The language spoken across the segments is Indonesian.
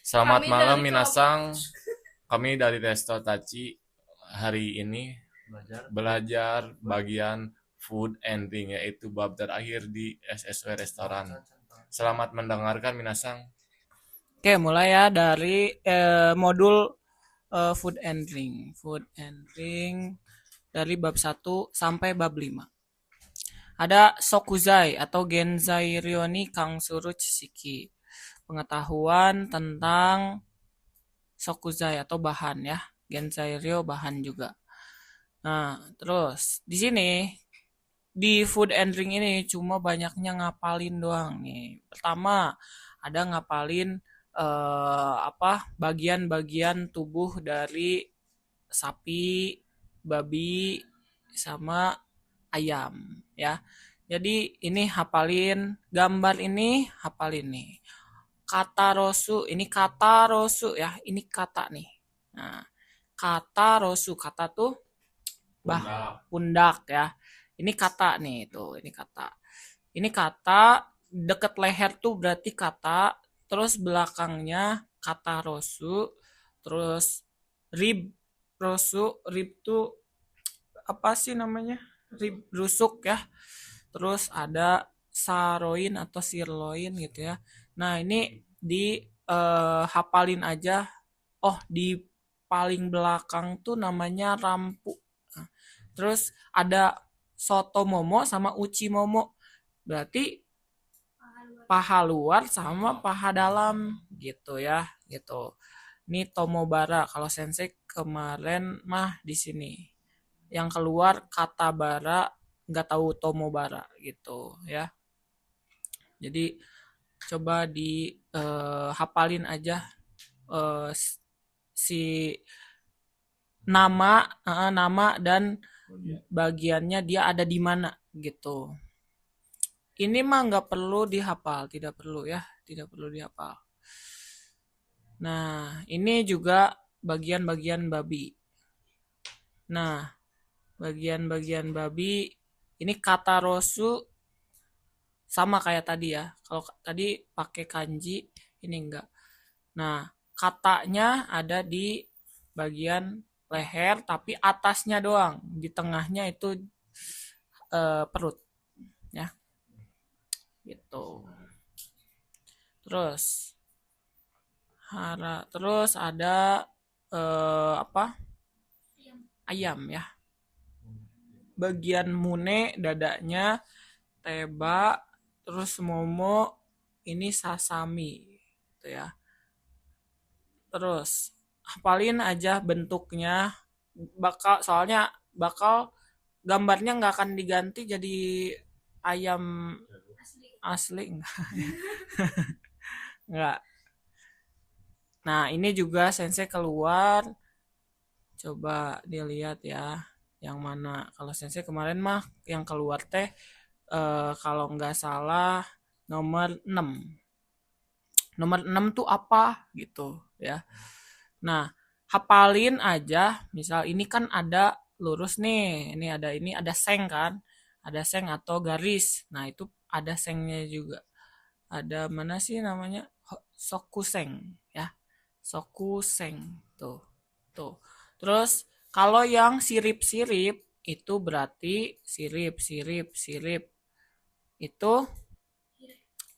Selamat Kami malam dari kelompok Minasang, kami dari Resto Taci hari ini belajar bagian food and drink yaitu bab terakhir di SSW Restoran. Selamat mendengarkan Minasang. Oke, mulai ya dari modul food and drink. Food and drink dari bab 1 sampai bab 5. Ada Sokuzai atau Genzai Ryoni Kangsuru Chisiki. Pengetahuan tentang Sokuzai atau bahan ya. Genzai Ryo bahan juga. Nah, terus di sini di food and drink ini cuma banyaknya ngapalin doang nih. Pertama, ada ngapalin bagian-bagian tubuh dari sapi, babi, sama ayam ya. Jadi ini hafalin gambar ini, hafalin nih. Kata rosu, ini kata rosu ya, ini kata nih. Nah, kata rosu, kata tuh pundak ya. Ini kata nih tuh, ini kata. Ini kata deket leher tuh berarti kata, terus belakangnya kata rosu, terus rib rosu, rib tuh apa sih namanya? Rib rusuk ya. Terus ada saroin atau sirloin gitu ya. Nah, ini di hafalin aja. Oh, di paling belakang tuh namanya rampu. Nah, terus ada soto momo sama uci momo. Berarti paha luar sama paha dalam gitu ya, gitu. Ini Tomobara. Kalau Sensei kemarin mah di sini. Yang keluar kata bara, nggak tahu Tomobara gitu ya. Jadi coba di hafalin aja eh, si nama dan bagiannya dia ada di mana gitu. Ini mah nggak perlu dihafal, tidak perlu ya, tidak perlu dihafal. Nah, ini juga bagian-bagian babi. Nah, bagian-bagian babi ini kata rosu sama kayak tadi ya. Kalau tadi pakai kanji, ini enggak. Nah, katanya ada di bagian leher, tapi atasnya doang. Di tengahnya itu perut, ya, gitu. Terus terus ada apa? Ayam ya. Bagian mune dadanya, teba, terus momo ini sasami gitu ya. Terus hafalin aja bentuknya, soalnya bakal gambarnya nggak akan diganti jadi ayam asli nggak. Nah, ini juga sensei keluar, coba dilihat ya yang mana. Kalau sensei kemarin mah yang keluar teh kalau nggak salah nomor 6. Nomor 6 tuh apa gitu ya. Nah, hafalin aja, misal ini kan ada lurus nih, ini ada seng kan, ada seng atau garis. Nah, itu ada sengnya juga. Ada mana sih namanya? Sokuseng ya. Sokuseng tuh. Tuh. Terus kalau yang sirip-sirip itu berarti sirip, sirip, sirip. Itu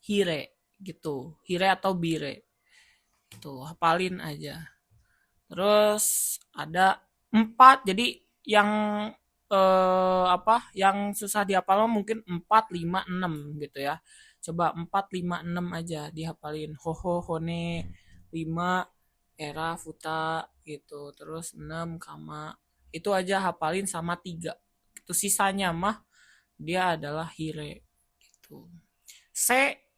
hire gitu. Hire atau bire. Tuh, hafalin aja. Terus ada 4. Jadi yang yang susah dihafal mungkin 4, 5, 6 gitu ya. Coba 4, 5, 6 aja dihafalin. Hoho, hone, 5, era, futa gitu. Terus 6, kama. Itu aja hafalin sama 3. Itu sisanya mah dia adalah hire gitu.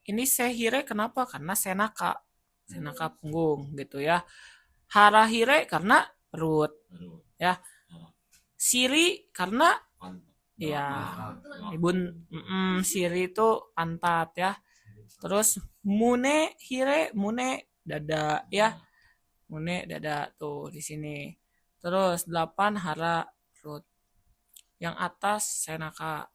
Ini se hire kenapa? Karena senaka. Senaka punggung gitu ya. Harahire karena perut ya. Siri karena ya siri itu pantat ya. Terus mune hire, mune dada ya. Mune dada tuh di sini. Terus 8 hara perut. Yang atas senaka.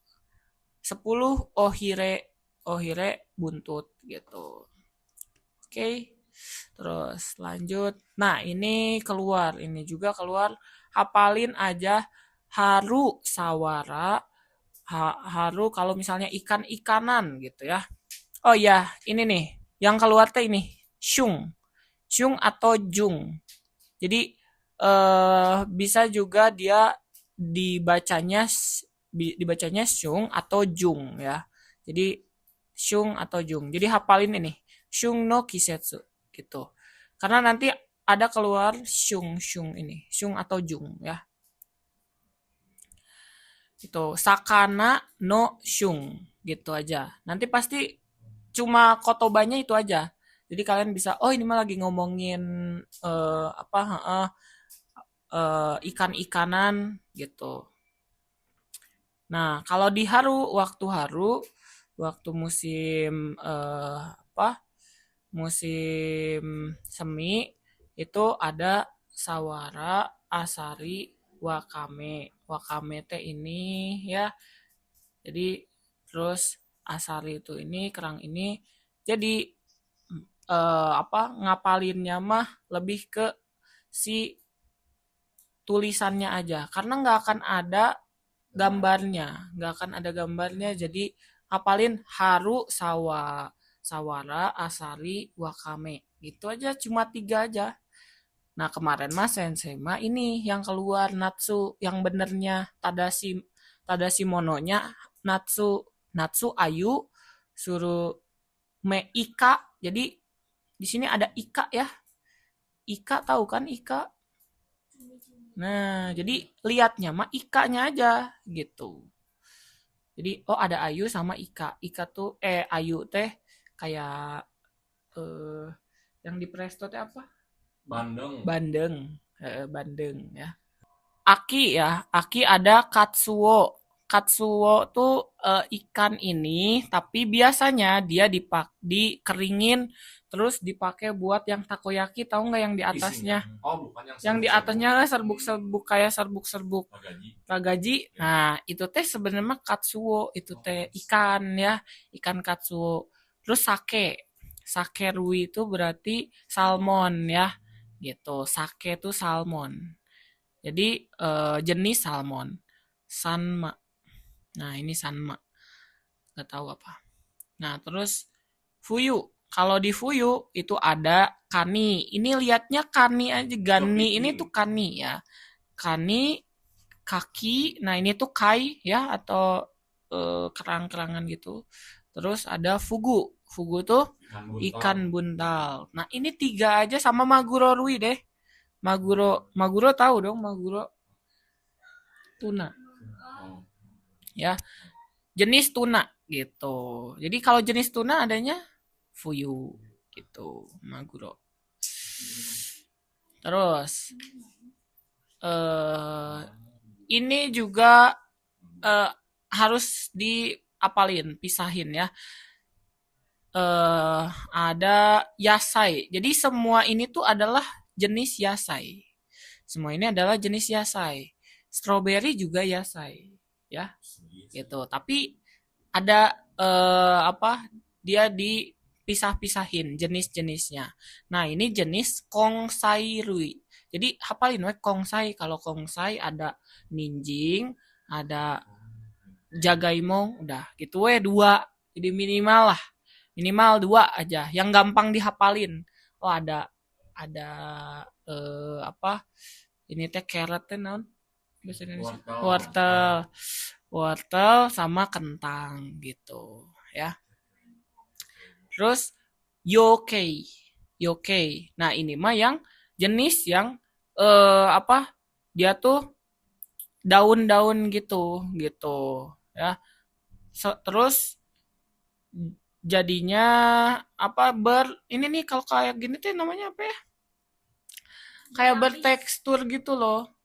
10 ohire, ohire buntut gitu. Oke. Terus lanjut. Nah, ini keluar. Ini juga keluar. Hafalin aja haru sawara. Haru kalau misalnya ikan-ikanan gitu ya. Oh ya, ini nih. Yang keluar tuh ini. Shung. Shung atau jung. Jadi bisa juga dia dibacanya dibacanya Shung atau Jung ya. Jadi Shung atau Jung. Jadi hafalin ini. Shung no Kisetsu gitu. Karena nanti ada keluar Shung Shung ini. Shung atau Jung ya. Itu Sakana no Shung gitu aja. Nanti pasti cuma kotobanya itu aja. Jadi kalian bisa, oh ini mah lagi ngomongin apa ikan-ikanan gitu. Nah, kalau di waktu musim apa? Musim semi itu ada sawara, asari, wakame. Wakame teh ini ya. Jadi terus asari itu ini, kerang ini. Jadi apa? Ngapalinnya mah lebih ke si tulisannya aja karena nggak akan ada gambarnya jadi hafalin haru sawara asari wakame gitu aja cuma tiga aja. Nah kemarin mas sensei mah ini yang keluar natsu yang benernya tadashi mononya natsu natsu ayu suruh me ika jadi di sini ada ika ya. Ika tahu kan ika. Nah, jadi lihatnya mah Ika-nya aja gitu. Jadi oh ada Ayu sama Ika. Ika tuh Ayu teh kayak eh yang di Presto teh apa? Bandeng. Bandeng. Bandeng ya. Aki ya, Aki ada Katsuo. Katsuo tuh ikan ini, tapi biasanya dia dikeringin terus dipakai buat yang takoyaki, tahu nggak yang di atasnya? Isinya. Oh, bukan Yang di atasnya serbuk-serbuk kayak serbuk-serbuk Gaji. ragaji. Nah, itu teh sebenarnya katsuo, itu teh ikan ya, ikan katsuo. Terus sake. Sake rui itu berarti salmon ya. Gitu. Sake itu salmon. Jadi jenis salmon. Sanma. Nah, ini sanma. Gak tahu apa. Nah, terus fuyu. Kalau di fuyu itu ada kani. Ini lihatnya kani aja. Gani ini tuh kani ya. Kani, kaki. Nah, ini tuh kai ya atau kerang-kerangan gitu. Terus ada fugu. Fugu tuh ikan buntal. Nah, ini tiga aja sama maguro rui deh. Maguro tahu dong maguro tuna. Ya, jenis tuna gitu. Jadi kalau jenis tuna adanya fuyu gitu, maguro. Terus ini juga harus diapalin, pisahin ya. Ada yasai. Jadi semua ini tuh adalah jenis yasai. Semua ini adalah jenis yasai. Strawberry juga yasai, ya, gitu. Tapi ada apa? Dia dipisah-pisahin jenis-jenisnya. Nah, ini jenis kongsai rui. Jadi hafalin we kongsai. Kalau kongsai ada ninjing, ada jagaimo, udah gitu we dua. Jadi minimal lah. Minimal dua aja yang gampang dihafalin. Oh, ada apa? Ini teh carrot teh naon? Bahasa Indonesia. Wortel. Wortel sama kentang gitu, ya. Terus yokei. Yokei. Nah, ini mah yang jenis yang apa? Dia tuh daun-daun gitu, gitu, ya. Terus jadinya apa ini nih kalau kayak gini tuh namanya apa ya? Kayak bertekstur gitu loh.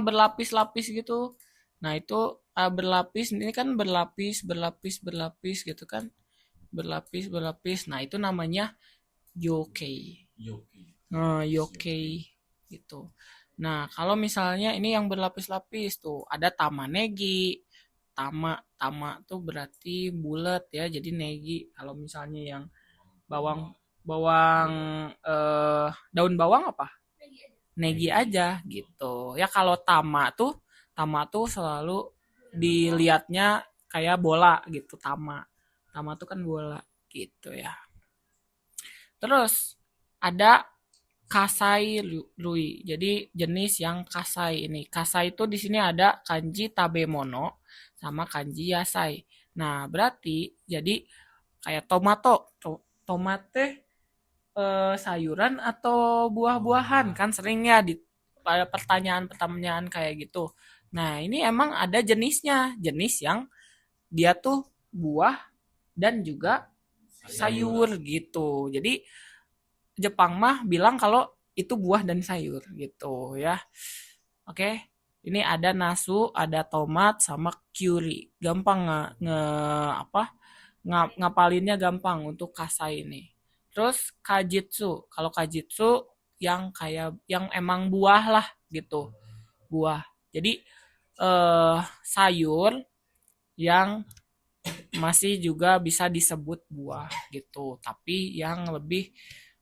Berlapis-lapis gitu. Nah, itu berlapis ini kan berlapis gitu kan. Berlapis. Nah, itu namanya yokei. Yokei gitu. Nah, kalau misalnya ini yang berlapis-lapis tuh ada tamanegi. Tama tuh berarti bulat ya. Jadi negi kalau misalnya yang bawang bawang daun bawang apa? Negi aja gitu. Ya kalau tama tuh selalu dilihatnya kayak bola gitu tama. Tama tuh kan bola gitu ya. Terus ada kasai rui. Jadi jenis yang kasai ini. Kasai itu di sini ada kanji tabemono sama kanji yasai. Nah, berarti jadi kayak tomato. Tomate sayuran atau buah-buahan kan sering ya di pada pertanyaan-pertanyaan kayak gitu. Nah, ini emang ada jenisnya, jenis yang dia tuh buah dan juga sayur gitu. Jadi Jepang mah bilang kalau itu buah dan sayur gitu ya. Oke. Ini ada nasu, ada tomat sama curry. Gampang apa? Ngapalinnya gampang untuk kasai ini. Terus kajitsu. Kalau kajitsu yang kayak yang emang buah lah gitu. Buah. Jadi sayur yang masih juga bisa disebut buah gitu. Tapi yang lebih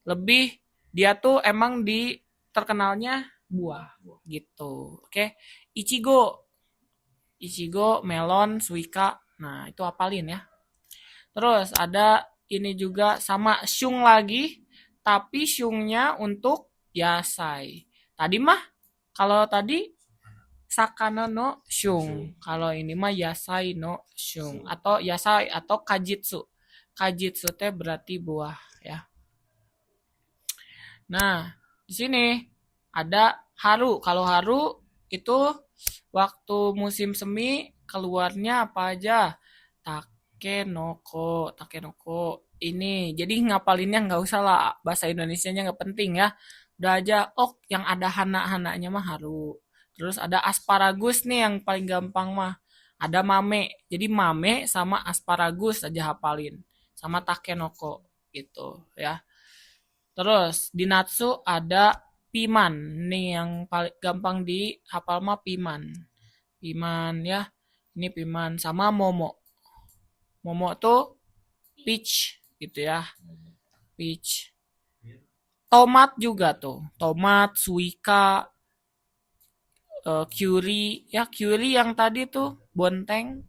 lebih dia tuh emang di terkenalnya buah gitu. Oke. Ichigo. Ichigo, melon, suika. Nah, itu apalin ya. Terus ada ini juga sama shung lagi, tapi shungnya untuk yasai. Tadi mah kalau tadi sakana no shung, kalau ini mah yasai no shung atau yasai atau kajitsu. Kajitsu teh berarti buah ya. Nah, di sini ada haru. Kalau haru itu waktu musim semi keluarnya apa aja? Takenoko, takenoko. Ini, jadi ngapalinnya nggak usah lah bahasa Indonesianya nggak penting ya. Udah aja, oh yang ada hana-hananya mah haru. Terus ada asparagus nih yang paling gampang mah. Ada mame. Jadi mame sama asparagus aja hafalin. Sama takenoko gitu ya. Terus di Natsu ada Piman. Nih yang paling gampang dihafal mah Piman. Piman ya. Ini Piman sama Momo. Momo tuh peach gitu ya. Peach. Tomat juga tuh. Tomat, suika, curry. Ya curry yang tadi tuh bonteng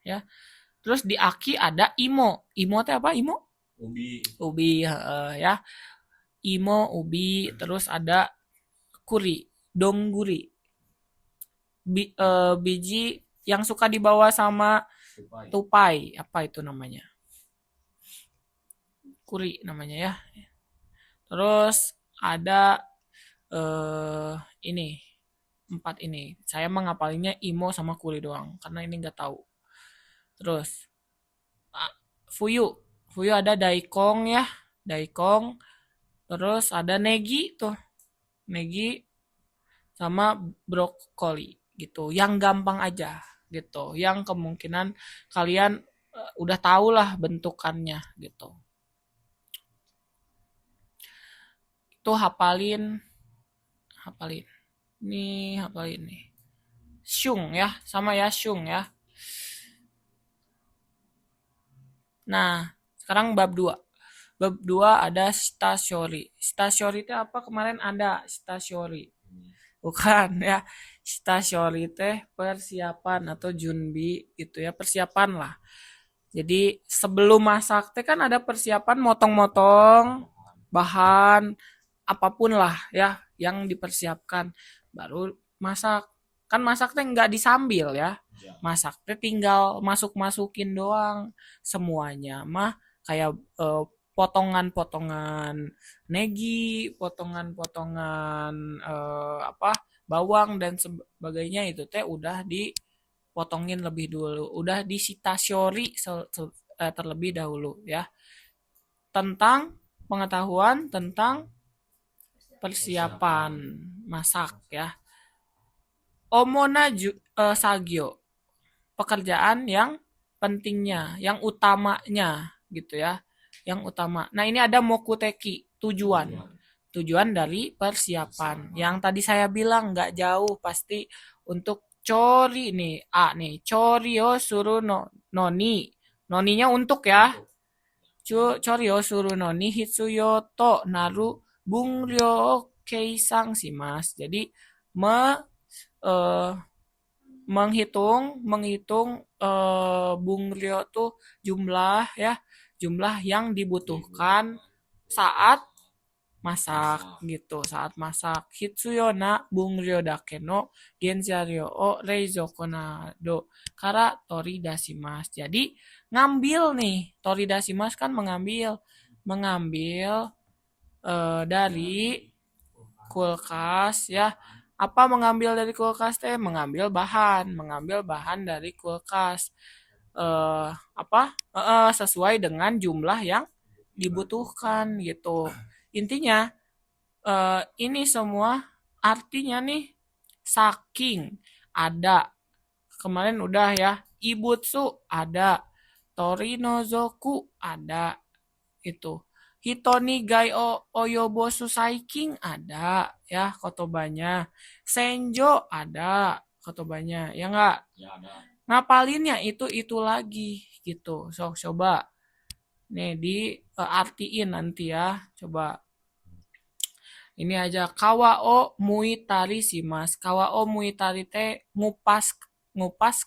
ya. Terus di Aki ada Imo. Imo teh apa? Imo? Ubi. Ubi ya. Imo, ubi, terus ada kuri, dongguri. Biji yang suka dibawa sama tupai. Apa itu namanya? Kuri namanya ya. Terus ada ini, 4 ini. Saya mengapalinnya imo sama kuri doang karena ini nggak tahu. Terus fuyu. Fuyu ada daikong ya, daikong. Terus ada negi tuh. Negi sama brokoli gitu. Yang gampang aja gitu. Yang kemungkinan kalian udah tahu lah bentukannya gitu. Itu hafalin, hafalin. Nih hafalin nih. Shung ya, sama ya shung ya. Nah, sekarang bab 2. Bab 2 ada stasiori. Stasiori itu apa? Kemarin ada stasiori. Bukan ya. Stasiori teh persiapan atau junbi gitu ya, persiapan lah. Jadi sebelum masak teh kan ada persiapan motong-motong bahan apapun lah ya yang dipersiapkan baru masak. Kan masak teh nggak disambil ya. Masak teh tinggal masuk-masukin doang. Semuanya mah kayak potongan-potongan negi, potongan-potongan apa bawang dan sebagainya itu teh udah dipotongin lebih dulu, udah disitasiori terlebih dahulu ya. Tentang pengetahuan tentang persiapan masak ya. Omona sagyo, pekerjaan yang pentingnya, yang utamanya gitu ya, yang utama. Nah ini ada mokuteki, tujuan, tujuan dari persiapan. Yang tadi saya bilang nggak jauh pasti untuk cori nih, A nih, cori yo suru no noni, noninya untuk ya, choryo suru no ni hitsuyo to naru bungryo keisang shimasu. Jadi eh, menghitung menghitung bungryo tuh jumlah ya, jumlah yang dibutuhkan saat masak gitu, saat masak. Hitsuyona bungryo dake no genzaryo o reizoko nado kara toridashimasu. Jadi ngambil nih, toridashimasu kan mengambil, mengambil dari kulkas ya. Apa mengambil dari kulkas teh? Mengambil bahan dari kulkas. Apa? Sesuai dengan jumlah yang dibutuhkan gitu. Intinya ini semua artinya nih saking ada. Kemarin udah ya. Ibutsu ada. Torinozoku ada. Itu. Hitoni gai o oyobosu saiking ada ya kotobanya. Senjo ada kotobanya. Ya enggak? Ya ada. Ngapalinnya itu lagi gitu. So coba nih di artiin nanti ya. Coba ini aja kawao muitari sih mas. Kawao muitari teh ngupas ngupas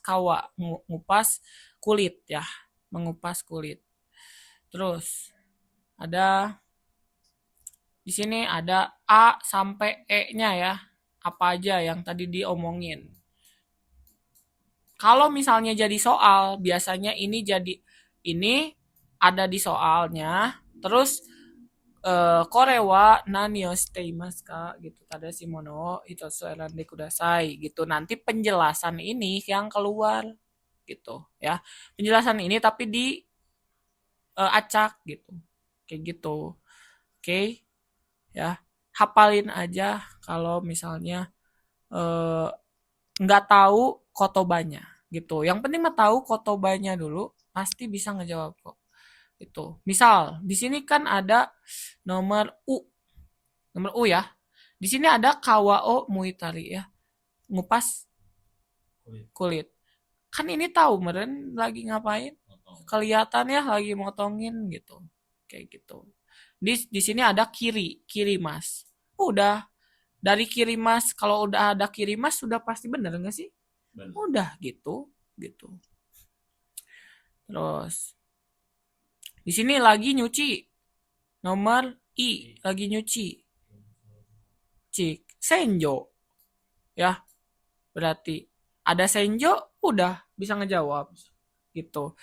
ngupas kulit ya, mengupas kulit. Terus ada di sini ada A sampai E-nya ya. Apa aja yang tadi diomongin. Kalau misalnya jadi soal, biasanya ini jadi ini ada di soalnya. Terus korewa nani o shite imasu ka gitu. Tadashi mono hitotsu erande kudasai gitu. Nanti penjelasan ini yang keluar gitu ya. Penjelasan ini tapi di acak gitu. Kayak gitu. Oke. Ya. Hafalin aja kalau misalnya nggak tahu kotobanya gitu. Yang penting mah tahu kotobanya dulu, pasti bisa ngejawab kok. Itu. Misal, di sini kan ada nomor U. Nomor U ya. Di sini ada kawao muitari ya. Ngupas kulit. Kan ini tahu meren lagi ngapain? Kelihatan ya lagi motongin gitu. Kayak gitu. Di sini ada kiri mas. Udah. Dari kiri mas, kalau udah ada kiri mas sudah pasti bener nggak sih? Bener. Udah gitu. Terus di sini lagi nyuci. Nomor I lagi nyuci. Cik, senjo. Ya, berarti ada senjo, udah bisa ngejawab. Gitu.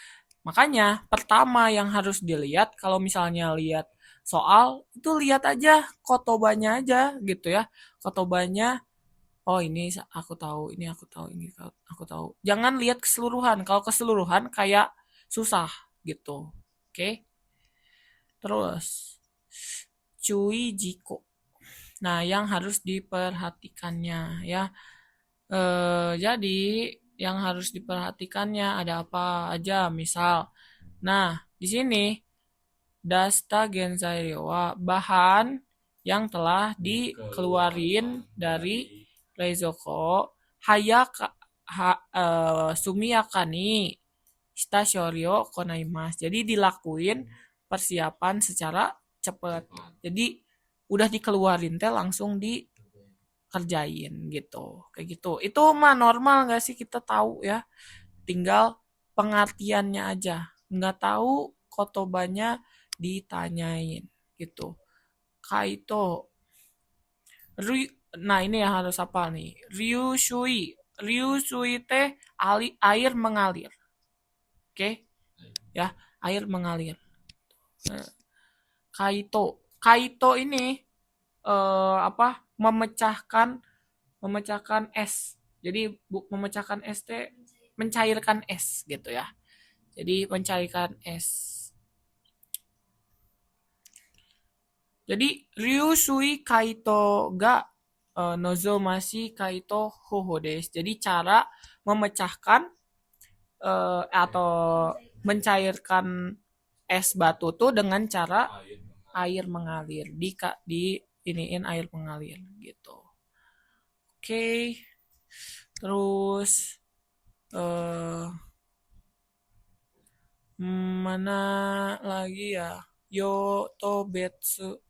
Makanya pertama yang harus dilihat kalau misalnya lihat soal itu lihat aja kotobanya aja gitu ya. Kotobanya, oh ini aku tahu, ini aku tahu, ini aku tahu. Jangan lihat keseluruhan. Kalau keseluruhan kayak susah gitu. Oke. Terus cui jiko. Nah, yang harus diperhatikannya ya. Jadi yang harus diperhatikannya ada apa aja? Misal, nah di sini dasta genzai wa bahan yang telah dikeluarin dari reizoko hayaka sumiyakani shita shoryo konaimasu. Jadi dilakuin persiapan secara cepat. Jadi udah dikeluarin teh langsung dikerjain gitu. Kayak gitu. Itu mah normal nggak sih kita tahu ya. Tinggal pengertiannya aja. Nggak tahu kotobanya ditanyain gitu. Kaito. Nah ini yang harus apa nih? Ryushui. Ryushui teh air mengalir. Oke? Ya, air mengalir. Kaito ini apa? Memecahkan es. Jadi memecahkan es teh mencairkan es gitu ya. Jadi mencairkan es. Jadi ryusui kaito ga nozomashi kaito hoho desu. Jadi cara memecahkan atau mencairkan es batu tuh dengan cara air mengalir di iniin air mengalir gitu. Oke. Terus Mana lagi ya? Yo Tobetsu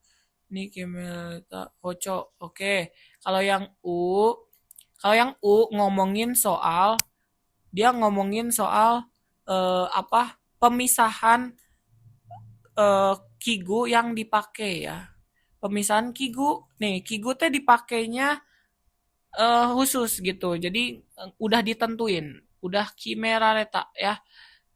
ni Kimelita Hocho. Oke. Kalau yang U, kalau yang U ngomongin soal dia ngomongin soal apa? Pemisahan kigu yang dipakai ya. Pemisahan kigu. Nih, kigu teh dipakainya khusus gitu. Jadi udah ditentuin, udah kimera reta ya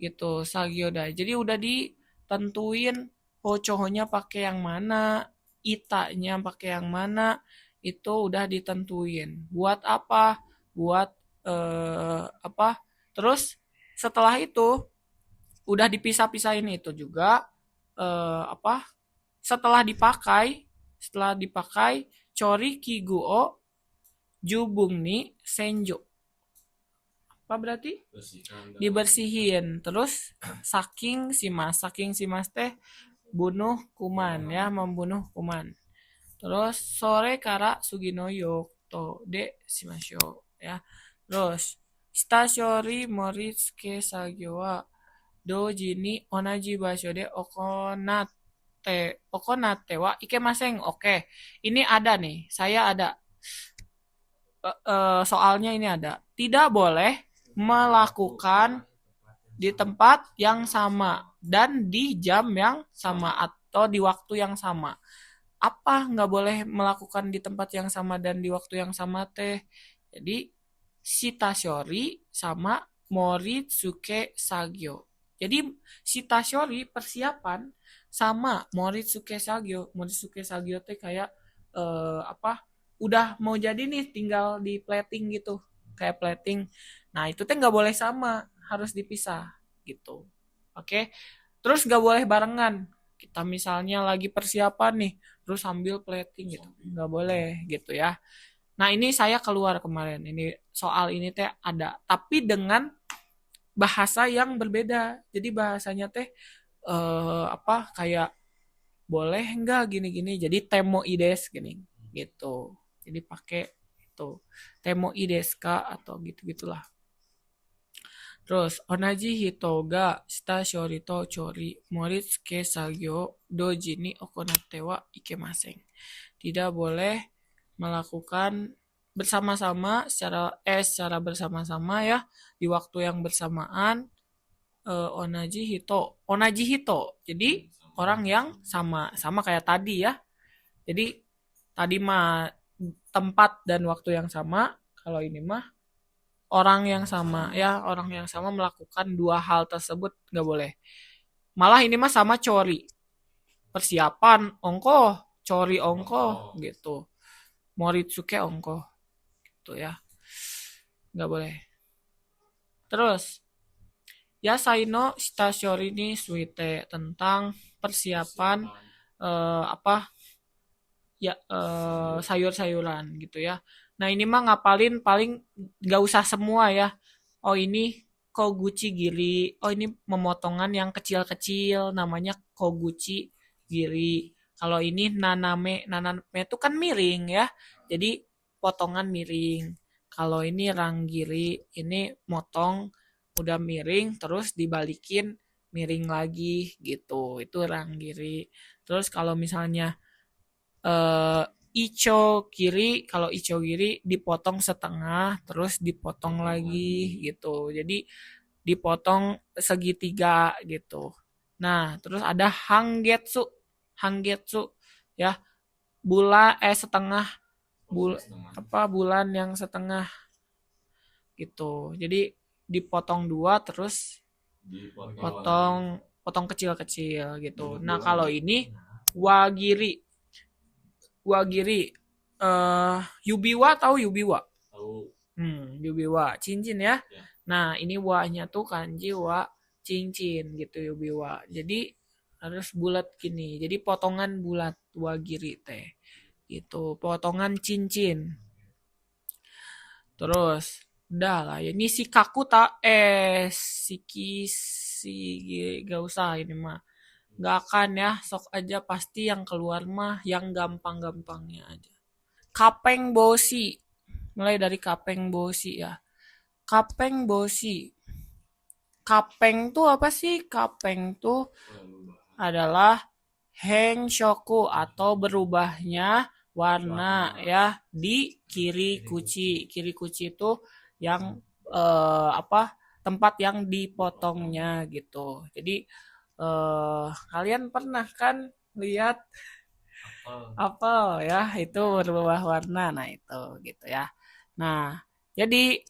gitu sagioda. Jadi udah ditentuin hocohonya pakai yang mana, itanya pakai yang mana, itu udah ditentuin. Buat apa? Buat apa? Terus setelah itu udah dipisah-pisahin itu juga apa? Setelah dipakai cori kiguo jubung ni senjo. Apa berarti? Dibersihin. Terus saking simas teh bunuh kuman ya, membunuh kuman. Terus sore kara sugino to de shimasho ya. Terus stasiori moritsuke sagyo wa doji ni onaji basho de okonate wa ikemaseng. Oke. Ini ada nih. Saya ada soalnya ini ada. Tidak boleh melakukan di tempat yang sama dan di jam yang sama atau di waktu yang sama. Apa nggak boleh melakukan di tempat yang sama dan di waktu yang sama teh? Jadi Shitashori sama Moritsuke Sagyo. Jadi Shitashori persiapan sama Moritsuke Sagyo. Moritsuke Sagyo teh kayak apa? Udah mau jadi nih, tinggal di plating gitu, kayak plating. Nah itu teh nggak boleh sama, harus dipisah gitu. Oke, terus nggak boleh barengan. Kita misalnya lagi persiapan nih, terus sambil plating gitu, nggak boleh gitu ya. Nah ini saya keluar kemarin, ini soal ini teh ada, tapi dengan bahasa yang berbeda. Jadi bahasanya teh apa kayak boleh nggak gini-gini. Jadi temo ides gini gitu. Jadi pakai itu temo ides ka atau gitu-gitulah. Terus onaji hito ga shita shori to chori moritsuke sagyo doji ni okonate wa ikemasen. Tidak boleh melakukan bersama-sama secara bersama-sama ya di waktu yang bersamaan. Onaji hito jadi orang yang sama kayak tadi ya. Jadi tadi mah tempat dan waktu yang sama, kalau ini mah orang yang sama ya, orang yang sama melakukan dua hal tersebut nggak boleh. Malah ini mah sama cori, persiapan ongko, cori ongko gitu, moritsuke ongko gitu ya, nggak boleh. Terus Yasai no shitashori ni suite, tentang persiapan apa ya, sayur-sayuran gitu ya. Nah ini mah ngapalin paling nggak usah semua ya. Oh ini koguchi giri. Oh ini pemotongan yang kecil-kecil namanya koguchi giri. Kalau ini naname itu kan miring ya. Jadi potongan miring. Kalau ini ranggiri, ini motong udah miring terus dibalikin miring lagi gitu. Itu ranggiri. Terus kalau misalnya eh icho kiri, kalau icho kiri dipotong setengah terus dipotong lagi gitu, jadi dipotong segitiga gitu. Nah terus ada hanggetsu ya, setengah bulan yang setengah gitu, jadi dipotong dua terus potong potong kecil-kecil gitu. Nah kalau ini wagiri. Wagiri, Yubiwa, tahu Yubiwa? Yubiwa, cincin ya. Nah, ini wa-nya tuh kanji wa cincin gitu Yubiwa. Jadi harus bulat gini. Jadi potongan bulat wagiri teh. Gitu, potongan cincin. Terus udah lah ya. Ini si kaku tak gak usah ini mah. Gak akan ya, sok aja pasti yang keluar mah yang gampang-gampangnya aja. Kapeng bosi, mulai dari kapeng bosi ya. Kapeng bosi, Kapeng tuh apa sih? Kapeng tuh adalah henshoku atau berubahnya warna ya di kiri kuci. Kiri kuci itu yang apa tempat yang dipotongnya gitu. Jadi kalian pernah kan lihat apel ya itu berubah warna. Nah itu gitu ya. Nah jadi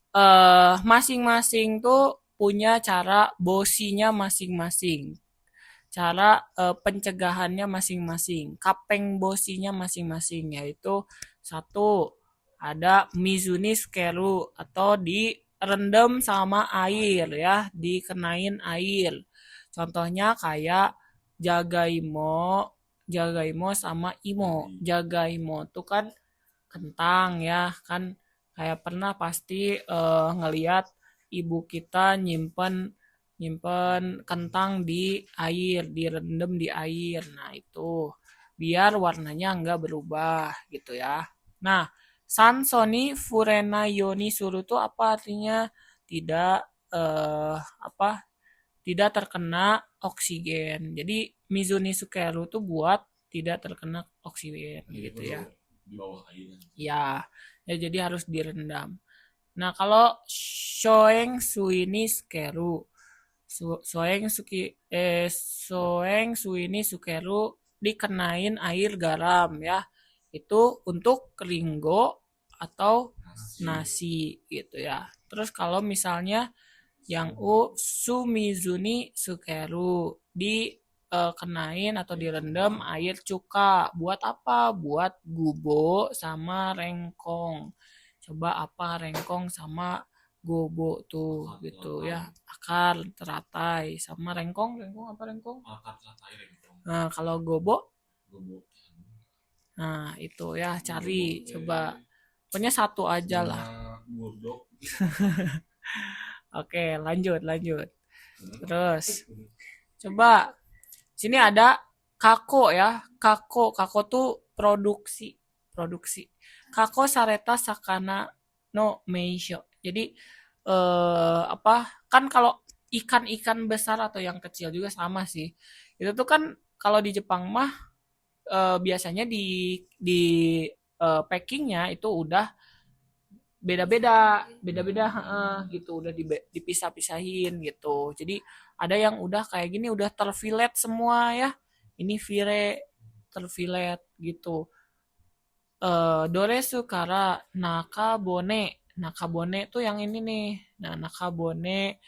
masing-masing tuh punya cara bosinya masing-masing, cara pencegahannya masing-masing, kapeng bosinya masing-masing, yaitu satu ada Mizuni Skeru atau direndam sama air ya, dikenain air. Contohnya kayak Jagaimo, Jagaimo sama Imo. Jagaimo tuh kan kentang ya, kan kayak pernah pasti ngeliat ibu kita nyimpen nyimpen kentang di air, direndam di air. Nah, itu biar warnanya nggak berubah gitu ya. Nah, Sansoni Furena Yoni Suru itu apa artinya? Tidak apa? Tidak terkena oksigen. Jadi Mizuni Sukeru itu buat tidak terkena oksigen gitu ya. Di bawah air. Ya, ya jadi harus direndam. Nah, kalau Shoeng Suini Sukeru, Soeng Suini Sukeru dikenain air garam ya. Itu untuk keringgo atau nasi gitu ya. Terus kalau misalnya yang Sumizuni Sukeru dikenain atau direndam air cuka. Buat apa? Buat gubo sama rengkong. Coba apa rengkong sama gobo tuh gitu ya, akar teratai sama rengkong apa rengkong, Akar teratai rengkong. nah kalau gobo, nah itu ya cari coba pokoknya satu aja lah. Oke lanjut terus coba sini ada kako ya, kako tuh produksi kako sareta sakana no meisho. Jadi apa kan kalau ikan-ikan besar atau yang kecil juga sama sih. Itu tuh kan kalau di Jepang mah biasanya di packingnya itu udah beda-beda gitu udah dipisah-pisahin gitu. Jadi ada yang udah kayak gini udah terfilet semua ya. Ini file terfilet gitu. Dore Sukara Nakabone tuh yang ini nih. Nah, Nakabone.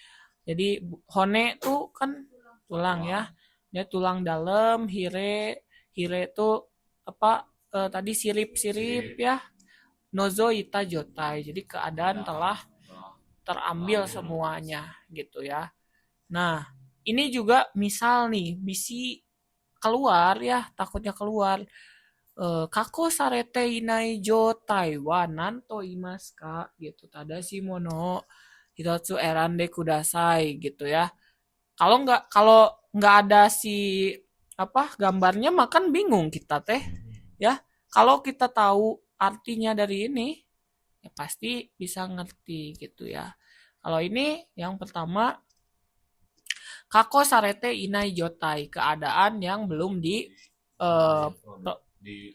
Jadi hone tuh kan tulang ya. Dia tulang dalam, hire tuh apa tadi sirip-sirip ya. Nozo ita jotai. Jadi keadaan telah terambil semuanya gitu ya. Nah, ini juga misal nih, bisi keluar ya, takutnya keluar. Kako sarete inai jotai wa nanto imasu ka gitu. Tadashi mono hitotsu erande kudasai gitu ya. Kalau nggak ada si apa gambarnya makan bingung kita teh ya. Kalau kita tahu artinya dari ini ya pasti bisa ngerti gitu ya. Kalau ini yang pertama kako sarete inai jotai, keadaan yang belum eh,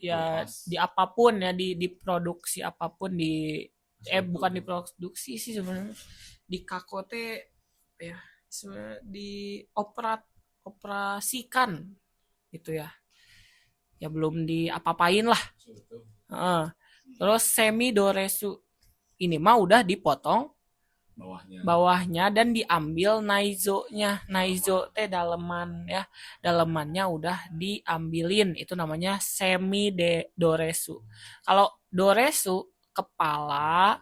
ya di apapun ya diproduksi apapun bukan diproduksi sih sebenarnya di kakote ya di operasikan gitu ya, ya belum diapa-apain lah. Terus semi doresu ini mah udah dipotong bawahnya dan diambil naizo teh daleman ya, dalemannya udah diambilin, itu namanya semi doresu. Kalau doresu kepala,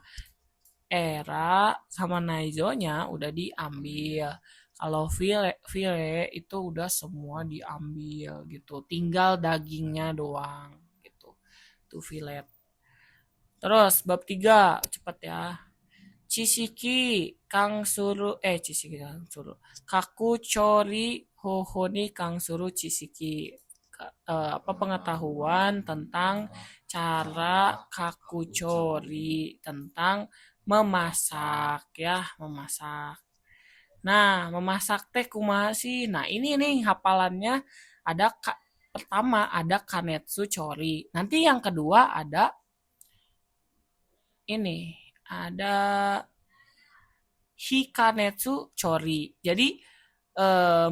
era sama naizonya udah diambil. Kalau file itu udah semua diambil gitu, tinggal dagingnya doang gitu. Itu filet. Terus bab 3 cepet ya. Chisiki kang suru kaku chori hohoni kang suru chisiki, apa pengetahuan tentang cara kaku chori, tentang memasak ya, memasak. Nah, memasak teh kumaha sih? Nah, ini nih hafalannya ada pertama ada kanetsu chori. Nanti yang kedua ada ini, ada hikanetsu chori. Jadi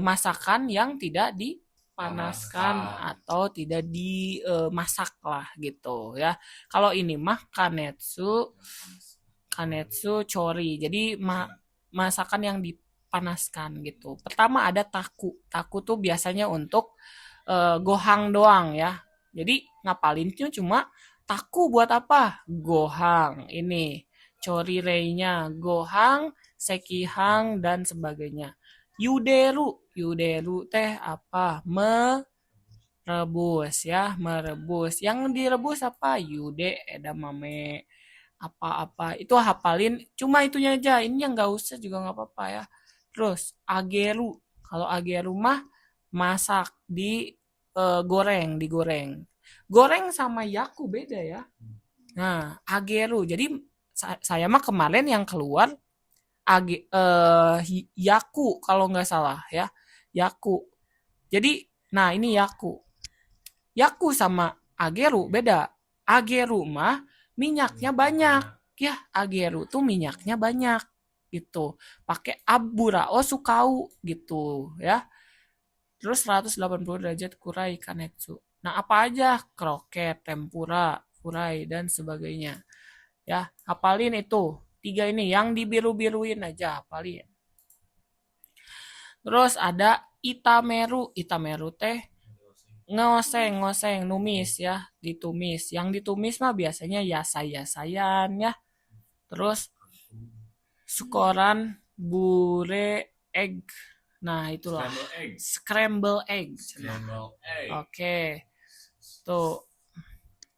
masakan yang tidak dipanaskan Panaskan. atau tidak dimasak lah gitu ya. Kalau ini mah kanetsu chori. Jadi masakan yang dipanaskan gitu. Pertama ada taku. Taku tuh biasanya untuk gohang doang ya. Jadi ngapalinnya cuma taku buat apa? Gohang. Ini chorirei-nya gohang, sekihang dan sebagainya. Yuderu, yuderu teh apa? Merebus ya, merebus. Yang direbus apa? Yude edamame apa-apa itu hafalin cuma itunya aja ini yang nggak usah juga nggak apa-apa ya. Terus ageru, kalau ageru mah masak di goreng, digoreng. Goreng sama yaku beda ya. Nah ageru jadi saya mah kemarin yang keluar yaku kalau nggak salah ya, yaku. Jadi nah ini yaku, yaku sama ageru beda. Ageru mah minyaknya banyak ya, ageru tuh minyaknya banyak gitu, pakai aburao sukau gitu ya. Terus 180 derajat kurai kanetsu. Nah apa aja, kroket, tempura, furai dan sebagainya ya. Hafalin itu tiga ini yang dibiru-biruin aja hafalin. Terus ada itameru, itameru teh ngoseng, ngoseng, numis ya, ditumis. Yang ditumis mah biasanya yasai-yasayan ya. Terus sukoran, bure, egg. Nah, itulah. Scramble egg. Scramble egg. Scramble egg. Oke. Tuh.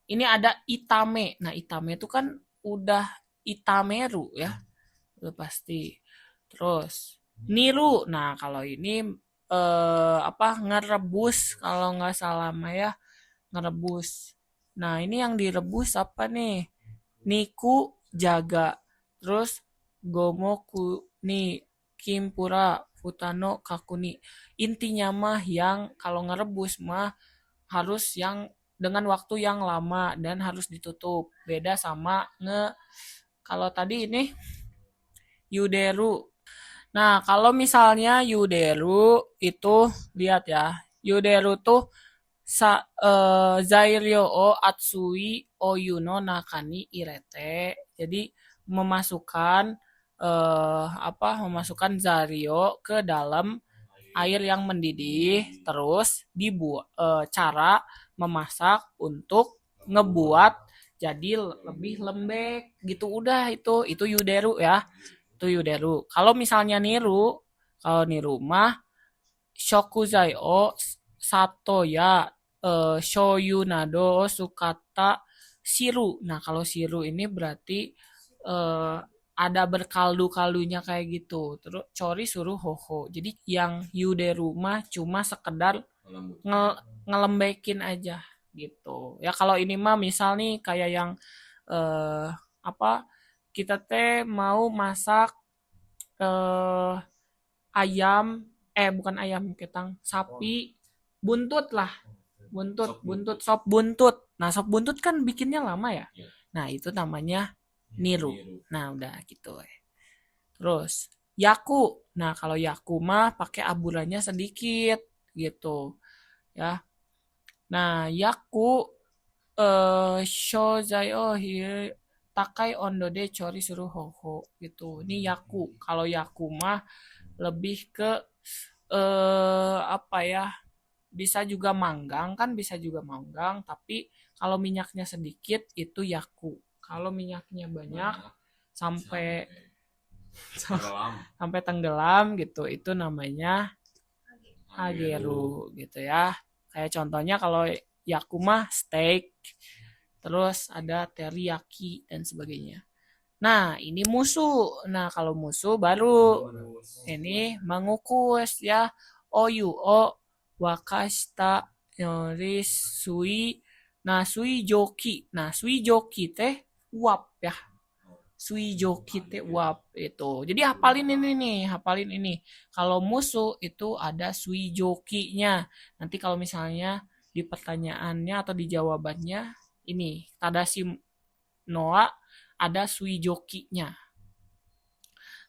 Ini ada itame. Nah, itame itu kan udah itameru ya. Udah pasti. Terus niru. Nah, kalau ini apa ngerebus kalau nggak salah mah ya, ngerebus. Nah, ini yang direbus apa nih? Niku jaga. Terus gomoku ni kimpura futano kakuni. Intinya mah yang kalau ngerebus mah harus yang dengan waktu yang lama dan harus ditutup. Beda sama kalau tadi ini yuderu. Nah, kalau misalnya yuderu itu lihat ya. Yuderu tuh Zairio o Atsui o Yuno Nakani Irete. Jadi memasukkan memasukkan Zario ke dalam air yang mendidih, terus cara memasak untuk ngebuat jadi lebih lembek gitu. Udah itu yuderu ya. Itu yuderu. Kalau misalnya niru, kalau niru mah shokuzai o sato ya shoyu nado sukata siru. Nah, kalau siru ini berarti ada berkaldu-kaldunya kayak gitu. Terus cori suruh hoho. Jadi yang yude rumah cuma sekedar ngelembekin aja gitu. Ya kalau ini mah misal nih kayak yang eh, apa kita teh mau masak eh, ayam bukan ayam ketang sapi buntut lah, buntut sop buntut. Nah sop buntut kan bikinnya lama ya. Nah itu namanya niru. Nah udah gitu. Terus yaku. Nah kalau yaku mah pakai aburannya sedikit gitu ya. Nah yaku shozai oh here takai ondo de chori suruh hoho gitu. Ini yaku. Kalau yaku mah lebih ke apa ya? Bisa juga manggang kan, bisa juga manggang, tapi kalau minyaknya sedikit itu yaku. Kalau minyaknya banyak sampai sampai tenggelam gitu, itu namanya ageru gitu ya. Kayak contohnya kalau yaku mah steak, terus ada teriyaki dan sebagainya. Nah, ini musuh. Nah, kalau musuh baru ini mengukus ya. Oyu o wakashita yoris sui. Nah, sui joki. Nah, sui joki teh uap ya. Suijoki teh uap itu. Jadi hafalin ini nih, hafalin ini. Kalau musuh itu ada suijokinya. Nanti kalau misalnya di pertanyaannya atau di jawabannya ini Tadashi Noa ada suijokinya.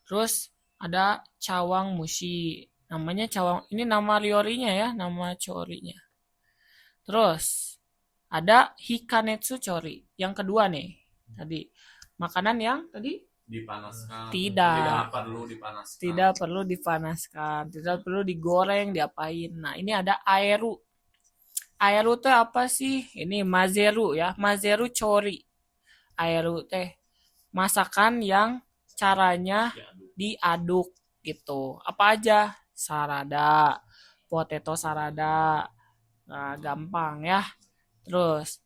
Terus ada cawang mushi. Namanya cawang, ini nama riorinya ya, nama chorinya. Terus ada hikanetsu chori. Yang kedua nih, tadi makanan yang tadi Dipanaskan. Tidak perlu dipanaskan. tidak perlu dipanaskan, tidak perlu digoreng, diapain. Nah, ini ada aeru. Aeru teh apa sih? Ini mazeru ya, mazeru chori. Aeru teh masakan yang caranya diaduk gitu. Apa aja? Sarada, potato sarada. Nah, gampang ya. Terus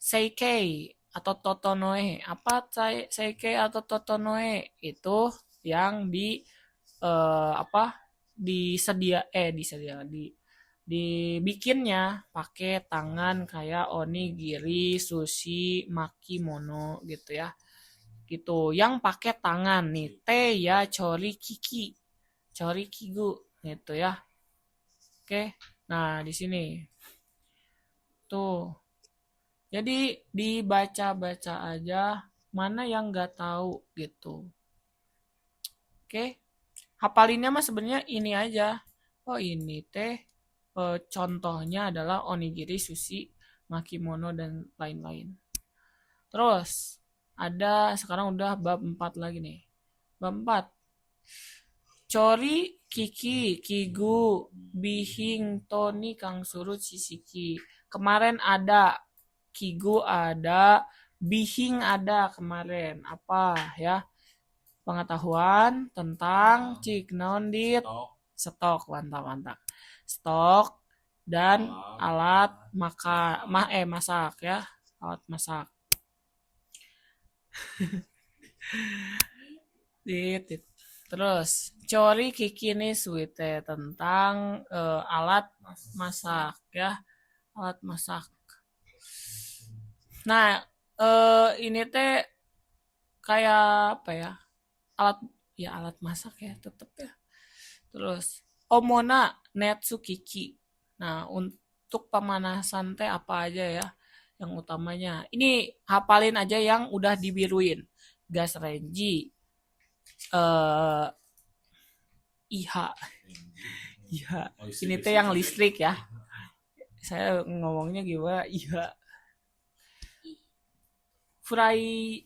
seikei atau totonoe. Apa seikei atau totonoe? Itu yang apa? Dibikinnya pakai tangan kayak onigiri, sushi, makimono gitu ya. Gitu. Yang pakai tangan nih, te ya chori kiki, chori kigu gitu ya. Oke. Nah, di sini tuh. Jadi dibaca-baca aja mana yang nggak tahu gitu. Oke. Hafalinnya mah sebenarnya ini aja. Oh, ini teh contohnya adalah onigiri, sushi, makimono dan lain-lain. Terus ada sekarang udah bab 4 lagi nih. Bab 4. Chori kiki kigu bihing toni kang surut sisiki. Kemarin ada kigu ada, bihing ada kemarin. Apa ya? Pengetahuan tentang cik naon dit stok, mantap. Stok dan alat masak ya, alat masak. Dit. Terus cori kikini suite tentang alat masak ya, alat masak. Nah, ini teh kayak apa ya? Alat masak ya, tetep ya. Terus omona netsu kiki. Nah, untuk pemanasan teh apa aja ya yang utamanya? Ini hafalin aja yang udah dibiruin. Gas renji, IH. IH. Ini teh yang listrik ya. Saya ngomongnya gimana? IH.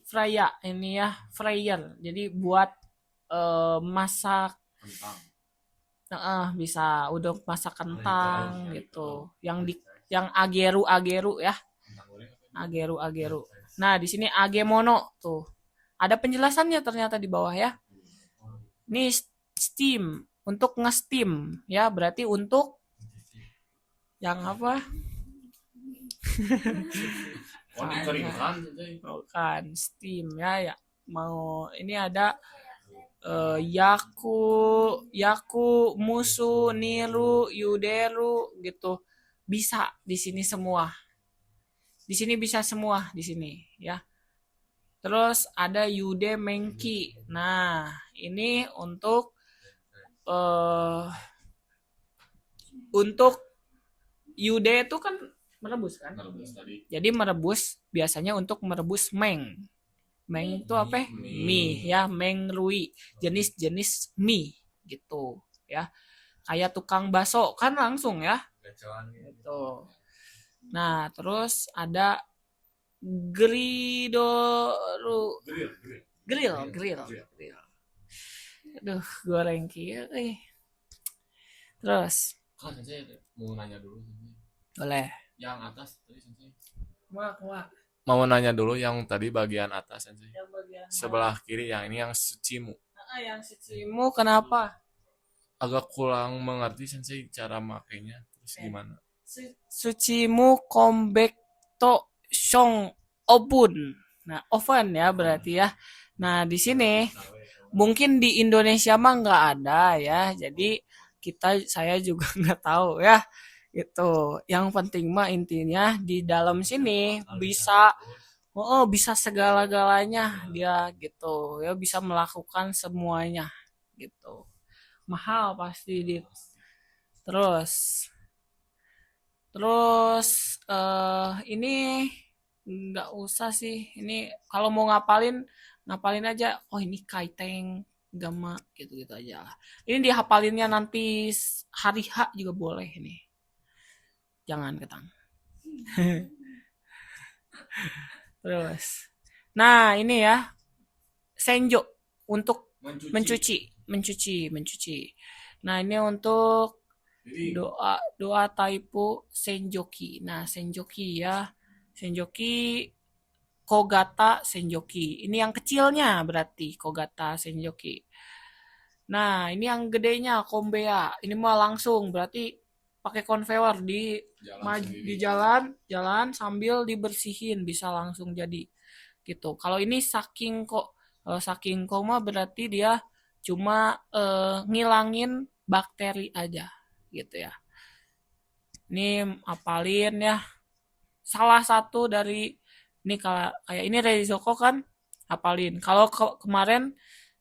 Frya ini ya, fryer. Jadi buat masak Kentang. bisa udah masak kentang gitu. Yang ageru ya. Ageru. Nah, di sini agemono tuh. Ada penjelasannya ternyata di bawah ya. Ini steam, untuk nge-steam ya, berarti untuk yang apa? Bukan steam ya. Mau ini ada yaku, musu, niru, yuderu gitu. Bisa di sini semua. Di sini bisa semua di sini ya. Terus ada yude menki. Nah, ini untuk yude itu kan merebus kan? Jadi merebus biasanya untuk merebus meng. Meng itu apa? Mie ya, meng rui. Jenis-jenis mie gitu ya. Kayak tukang bakso kan langsung ya. Gitu. Nah, terus ada grill. Aduh, goreng kieu euy. Terus Kan saya mau nanya dulu. boleh. Yang atas tadi Sensei. Kuat. Mau nanya dulu yang tadi bagian atas Sensei. Yang bagian Sebelah kiri yang ini yang sucimu. yang sucimu kenapa? Agak kurang mengerti Sensei cara makainya. Terus gimana? Sucimu konbekto shong obun. Nah, oven ya berarti ya. Nah, di sini mungkin di Indonesia mah nggak ada ya. Jadi saya juga nggak tahu ya. Itu yang penting mah intinya di dalam sini bisa Oh, bisa segala-galanya dia gitu ya, bisa melakukan semuanya gitu. Mahal pasti di. Terus terus ini nggak usah sih. Ini kalau mau ngapalin, ngapalin aja. Oh, ini kaiteng gama gitu-gitu aja lah. Ini dihapalinnya nanti hari H juga boleh ini. Jangan ketang. Terus. Nah, ini ya, senjo untuk Mencuci. mencuci, mencuci, mencuci. Nah, ini untuk Jadi doa taipu senjoki. Nah, senjoki ya. Senjoki kogata senjoki. Ini yang kecilnya berarti kogata senjoki. Nah, ini yang gedenya kombea. Ini mah langsung berarti pakai conveyor di jalan di sendiri. jalan sambil dibersihin bisa langsung jadi gitu. Kalau ini saking kok, kalau saking koma berarti dia cuma ngilangin bakteri aja gitu ya. Ini apalin ya. Salah satu dari ini kayak ini Reizoko kan apalin. Kalau kemarin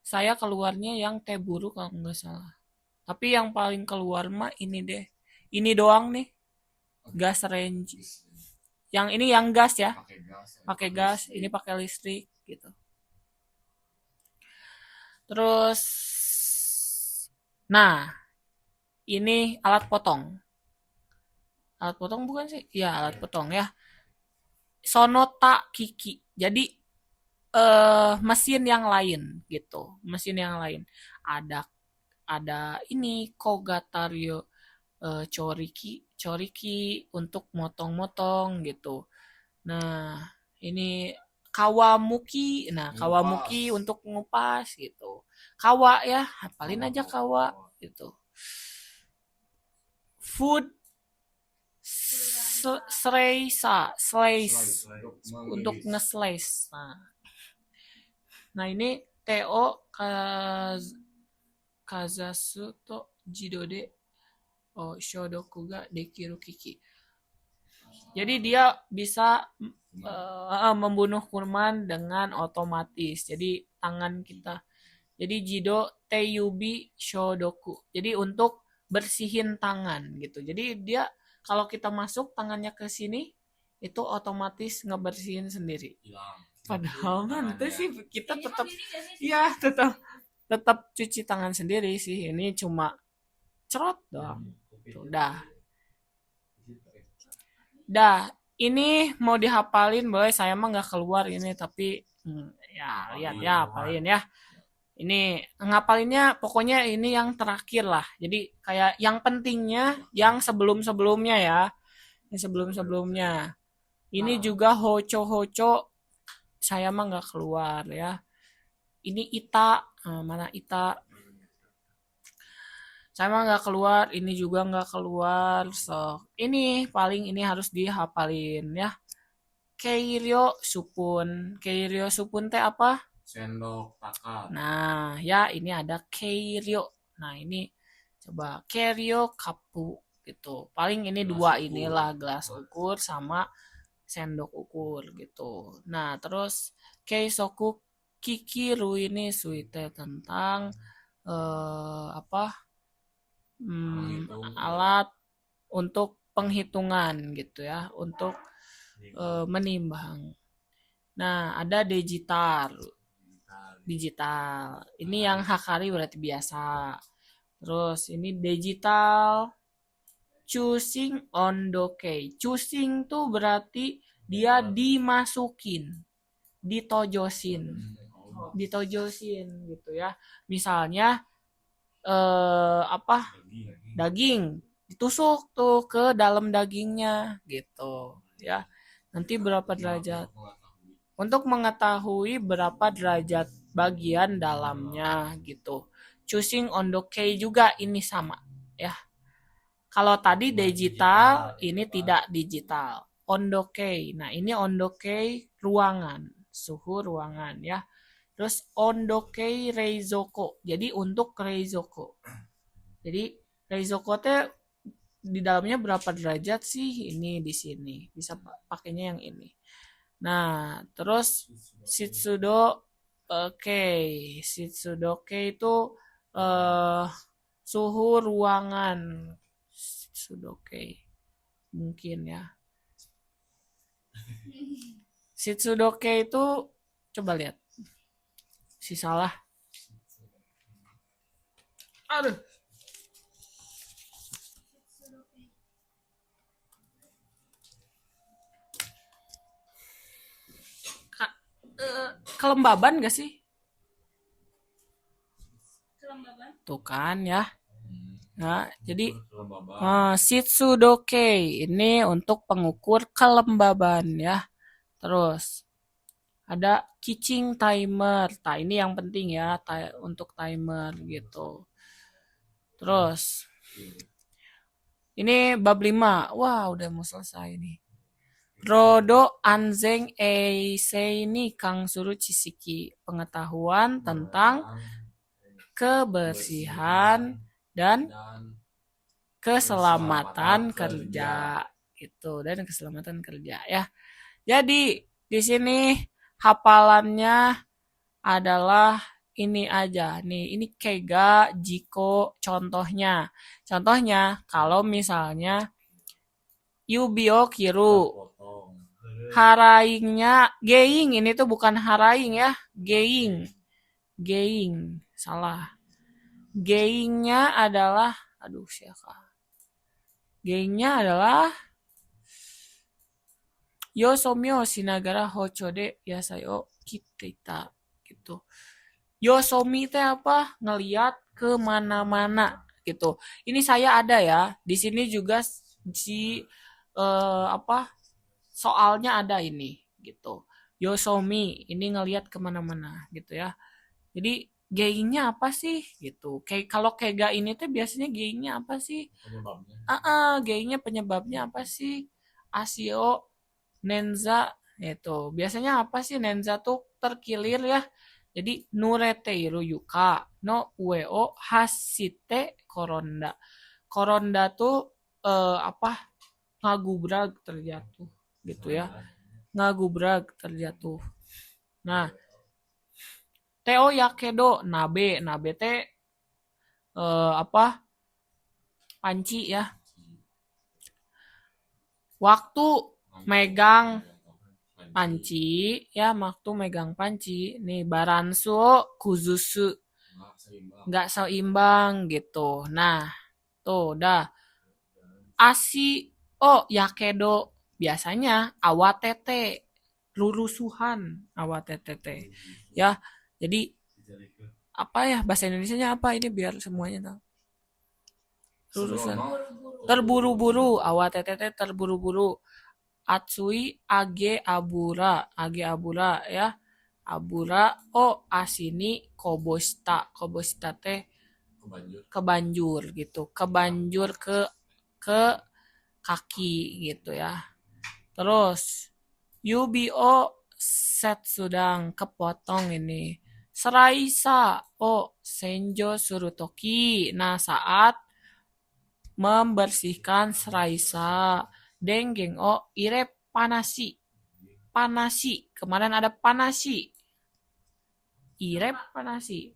saya keluarnya yang teh buru kalau nggak salah. Tapi yang paling keluar mah ini deh. Ini doang nih, gas range. Yang ini yang gas ya, Pakai gas. pakai gas. Ini pakai listrik gitu. Terus, nah ini alat potong. Alat potong bukan sih? Ya alat potong ya. Sonota Kiki. Jadi mesin yang lain gitu. Mesin yang lain. Ada ada ini Kogatario Choriki Choriki untuk motong-motong gitu. Nah, ini Kawamuki. Nah, Ngupas. Kawamuki untuk ngupas gitu. Kawa ya, hafalin aja kawa gitu. Food slice untuk nge-slice. Nah ini Teo Kazasu to Jidode Shodoku ga Dekiru Kiki. Jadi dia bisa membunuh kurman dengan otomatis. Jadi tangan kita. Jadi Jido Teyubi Shodoku. Jadi untuk bersihin tangan gitu. Jadi dia kalau kita masuk tangannya ke sini itu otomatis ngebersihin sendiri. Padahal kan itu sih kita tetap ya tetap tetap cuci tangan sendiri sih. Ini cuma cerot doang. Udah. Dah, ini mau dihafalin boleh saya mah nggak keluar ini tapi ya lihat ya hafalin ya. Ini ngapalinnya pokoknya ini yang terakhir lah. Jadi kayak yang pentingnya yang sebelum-sebelumnya ya. Yang sebelum-sebelumnya. Ini juga hoco-hoco saya mah nggak keluar ya. Ini Ita, mana Ita? Saya mah nggak keluar, ini juga nggak keluar. So, ini paling ini harus dihafalin ya. Keirio supun. Keirio supun teh apa? Sendok takar. Nah, ya ini ada keirio. Nah, ini coba keirio kapu gitu. Paling ini Gelas dua ukur. inilah gelas ukur sama sendok ukur gitu. Nah, terus keisoku kikiru ini suite tentang apa? Alat untuk penghitungan gitu ya, untuk menimbang. Nah, ada digital. Digital. Ini yang Hakari berarti biasa. Terus ini digital choosing on doke. Choosing tuh berarti dia dimasukin, ditojosin, ditojosin gitu ya. Misalnya apa daging ditusuk tuh ke dalam dagingnya gitu ya. Nanti berapa derajat? Untuk mengetahui berapa derajat bagian dalamnya gitu. Choosing on the key juga ini sama ya. Kalau tadi digital, ini tidak digital. On the key. Nah, ini on the key ruangan, suhu ruangan ya. Terus on the key reizoko. Jadi untuk reizoko. Jadi reizoko teh di dalamnya berapa derajat sih? Ini di sini. Bisa pakainya yang ini. Nah, terus Shitsudo, oke, Shitsudoke itu eh suhu ruangan. Shitsudoke, mungkin ya. Shitsudoke itu coba lihat, si salah. Aduh, kelembaban gak sih? Tuh kan ya. Nah, jadi Shitsudoke ini untuk pengukur kelembaban ya. Terus ada kicing timer. Nah, ini yang penting ya untuk timer gitu. Terus ini bab 5. Wah, udah mau selesai nih. Rodo Anzeng Eisei ni Kang Suru Chisiki. Pengetahuan tentang kebersihan dan keselamatan kerja itu, dan keselamatan kerja ya. Jadi di sini hafalannya adalah ini aja nih, ini keiga jiko contohnya. Contohnya kalau misalnya yubio kiru, haraingnya geing, ini tuh bukan haraing ya, geing. Geing, salah. Geingnya adalah, aduh siapa? Geingnya adalah Yosomyo shinagara hocho de yasai o kitita gitu. Yosomi teh apa? Ngeliat kemana-mana gitu. Ini saya ada ya. Di sini juga si apa? Soalnya ada ini gitu. Yosomi ini ngeliat kemana-mana gitu ya. Jadi gayingnya apa sih gitu. Kayak kalau kega ini tuh biasanya gayingnya apa sih? Gayingnya penyebabnya apa sih? Asio Nenza itu. Biasanya apa sih Nenza tuh terkilir ya. Jadi nureteiru yuka no ue o hasite koronda. Koronda tuh apa? Ngagubrak terjatuh gitu ya. Ngagubrak terjatuh. Nah, teo yakedo nabe, nabe teh apa? Panci ya. Waktu megang panci ya, waktu megang panci nih baransu kuzusu nggak seimbang gitu. Nah, tuh dah asi yakedo biasanya awatete rurusuhan awatete ya. Jadi apa ya bahasa Indonesianya apa ini biar semuanya tahu. Rurusan terburu-buru, awatete terburu-buru. Atsui age abura ya. Abura asini koboshita teh kebanjur gitu, kebanjur ke kaki gitu ya. Terus yubi set sedang kepotong ini. Seraisa senjo surutoki. Nah, saat membersihkan seraisa. Denggeng ire panasi. Panasi. Kemarin ada panasi. Ire panasi.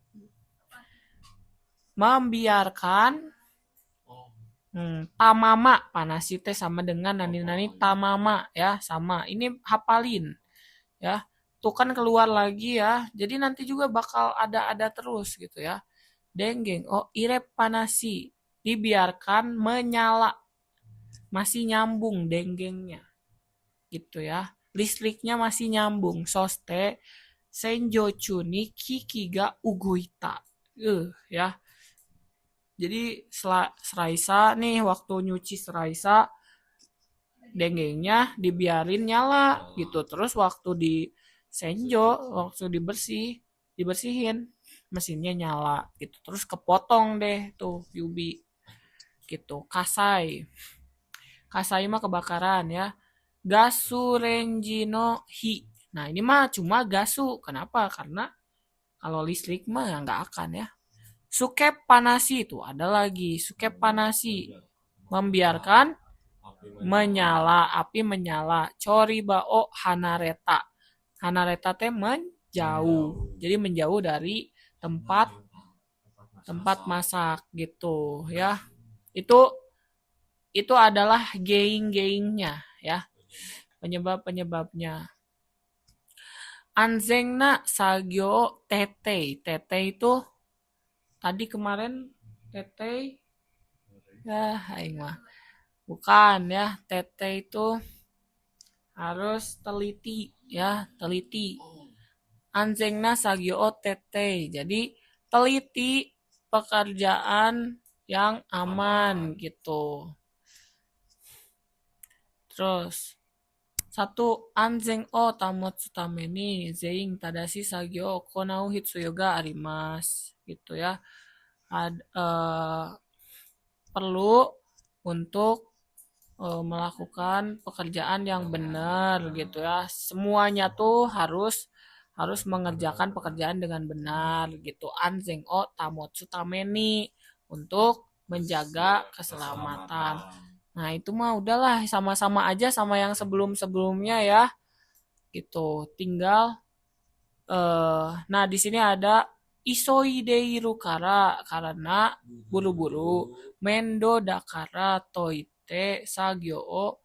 Membiarkan tamama. Panasi teh sama dengan nani-nani tamama ya, sama. Ini hafalin ya. Tuh kan keluar lagi ya. Jadi nanti juga bakal ada terus gitu ya. Denggeng ire panasi. Dibiarkan menyala. Masih nyambung denggengnya gitu ya, listriknya masih nyambung. Soste senjochu ni kiki ga uguita ya. Jadi seraisa nih, waktu nyuci seraisa denggengnya dibiarin nyala gitu. Terus waktu di senjo, waktu dibersihin mesinnya nyala gitu. Terus kepotong deh tuh yubi gitu. Kasai mah kebakaran ya. Gasu renji no hi. Nah, ini mah cuma gasu. Kenapa? Karena kalau listrik mah nggak akan ya. Sukep panasi itu ada lagi. Sukep panasi membiarkan menyala, api menyala. Choriba o hanareta. Hanareta teh menjauh. Jadi menjauh dari tempat tempat masak gitu ya. Itu itu adalah geing-geingnya ya, penyebab-penyebabnya. Anzengna sagyo tetei. Tetei itu tadi kemarin tetei ya aing mah. Bukan ya, tetei itu harus teliti ya, teliti. Anzengna sagyo tetei. Jadi teliti pekerjaan yang aman gitu. Terus satu anzeng o tamotsu tameni zein tadashi sagyo konau hitsuyo ga arimasu gitu ya. Perlu untuk melakukan pekerjaan yang benar gitu ya. Semuanya tuh harus mengerjakan pekerjaan dengan benar gitu. Anzeng o tamotsu tameni untuk menjaga keselamatan. Nah, itu mah udahlah sama-sama aja sama yang sebelum-sebelumnya ya. Gitu. Tinggal nah di sini ada isoideiru kara karena buru-buru mendo dakara toite sagyo o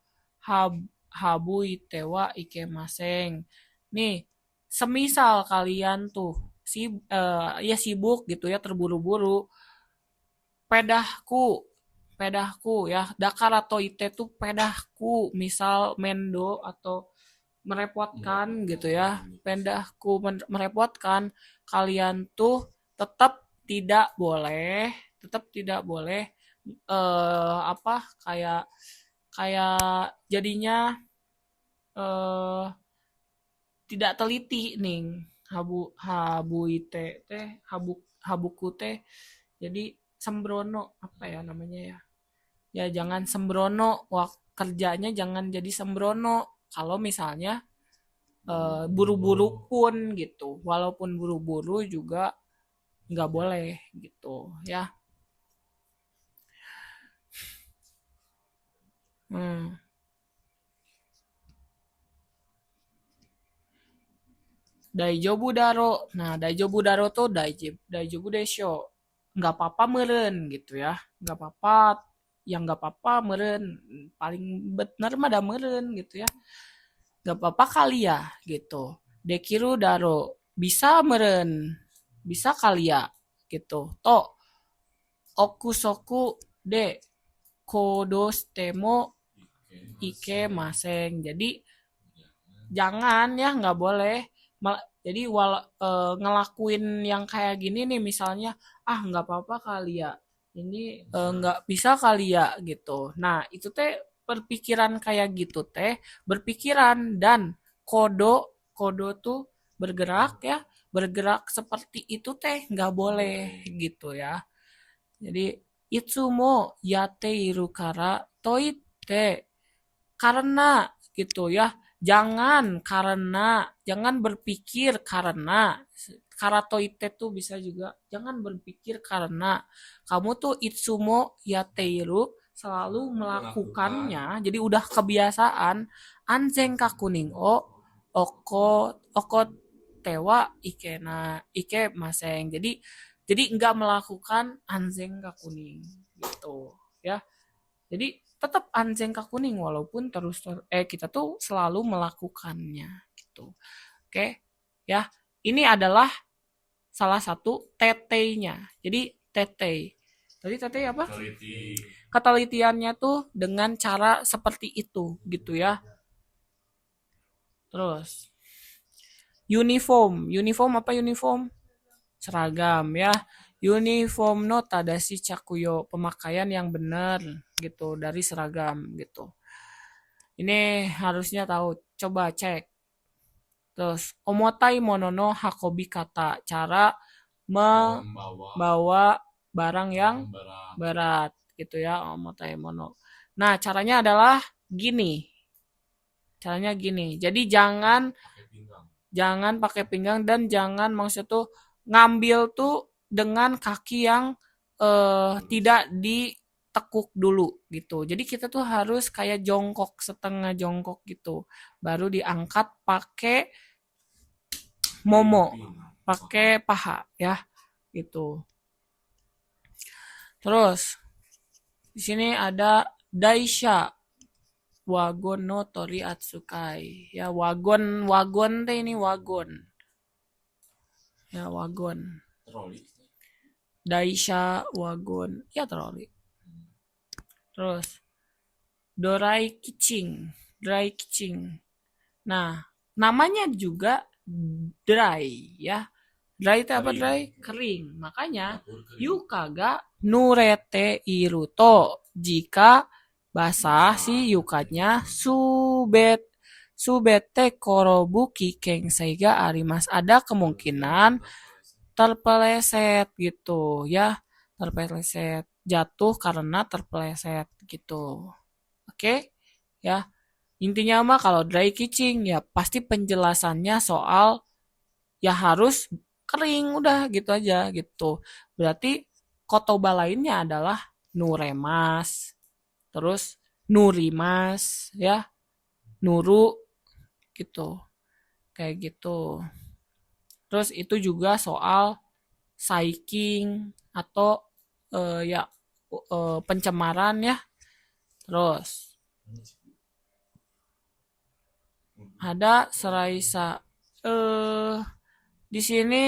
habu ite wa ikemaseng. Nih, semisal kalian tuh ya sibuk gitu ya terburu-buru, pedahku pedahku ya dakar atau ite tuh pedahku misal mendo atau merepotkan gitu ya pedahku merepotkan kalian tuh tetap tidak boleh apa kayak kayak jadinya eh tidak teliti nih habu habu ite teh habuku teh jadi sembrono apa ya namanya ya ya jangan sembrono kerjanya jangan jadi sembrono kalau misalnya buru-buru pun gitu walaupun buru-buru juga nggak boleh gitu ya. hmm. Daijobu daro. Nah, daijobu daro tuh daijobu desho. Nggak apa-apa meren gitu ya. Nggak apa-apa. Yang nggak apa-apa meren. Paling bener mah dah meren gitu ya. Nggak apa-apa kali ya gitu. Dekiru daro. Bisa meren. Bisa kali ya gitu. To. Okusoku de kodostemo ike maseng. Jadi jangan ya nggak boleh jadi ngelakuin yang kayak gini nih misalnya nggak apa-apa kali ya ini nggak bisa kali ya gitu nah itu teh berpikiran kayak gitu teh berpikiran dan kodo kodo tuh bergerak ya bergerak seperti itu teh nggak boleh gitu ya jadi itsumo yate iru kara toite karena gitu ya jangan berpikir karena karato ite tuh bisa juga jangan berpikir karena kamu tuh itsumo yateiru selalu melakukannya jadi udah kebiasaan anzeng kakuning o oko tewa ike maseng jadi nggak melakukan anzeng kakuning gitu ya jadi tetap anjing kuning walaupun kita tuh selalu melakukannya gitu. Oke, ya. Ini adalah salah satu tetenya. Jadi tetei. Tadi tetei apa? Ketelitiannya tuh dengan cara seperti itu gitu ya. Terus uniform. Uniform apa uniform? Seragam ya. Uniform no tadashi chakuyo pemakaian yang benar gitu dari seragam gitu. Ini harusnya tahu. Coba cek. Terus omotai mono no hakobi kata cara membawa barang yang berat gitu ya omotai mono. Nah caranya adalah gini. Caranya gini. Jadi jangan pakai pinggang dan jangan maksud tuh ngambil tuh dengan kaki yang tidak tekuk dulu gitu. Jadi kita tuh harus kayak jongkok, setengah jongkok gitu. Baru diangkat pakai momo, pakai paha ya gitu. Terus di sini ada daisha wagon no tori atsukai. Ya wagon wagon teh ini wagon. Ya wagon. Daisha wagon. Ya troli. Terus dorai kicing. Dry kicing. Nah, namanya juga dry ya. Dry itu apa Kering. dry? Kering. Makanya yuka ga nurete iruto. Jika basah si yukanya subete korobuki kengsei ga arimas. Ada kemungkinan terpeleset gitu ya. Terpeleset. Jatuh karena terpeleset gitu. Oke? Ya. Intinya mah kalau dry kitching ya pasti penjelasannya soal ya harus kering udah gitu aja gitu. Berarti kotoba lainnya adalah nuremas, terus nurimas ya, nuru gitu. Kayak gitu. Terus itu juga soal saiking atau ya pencemaran ya. Terus ada seraisa di sini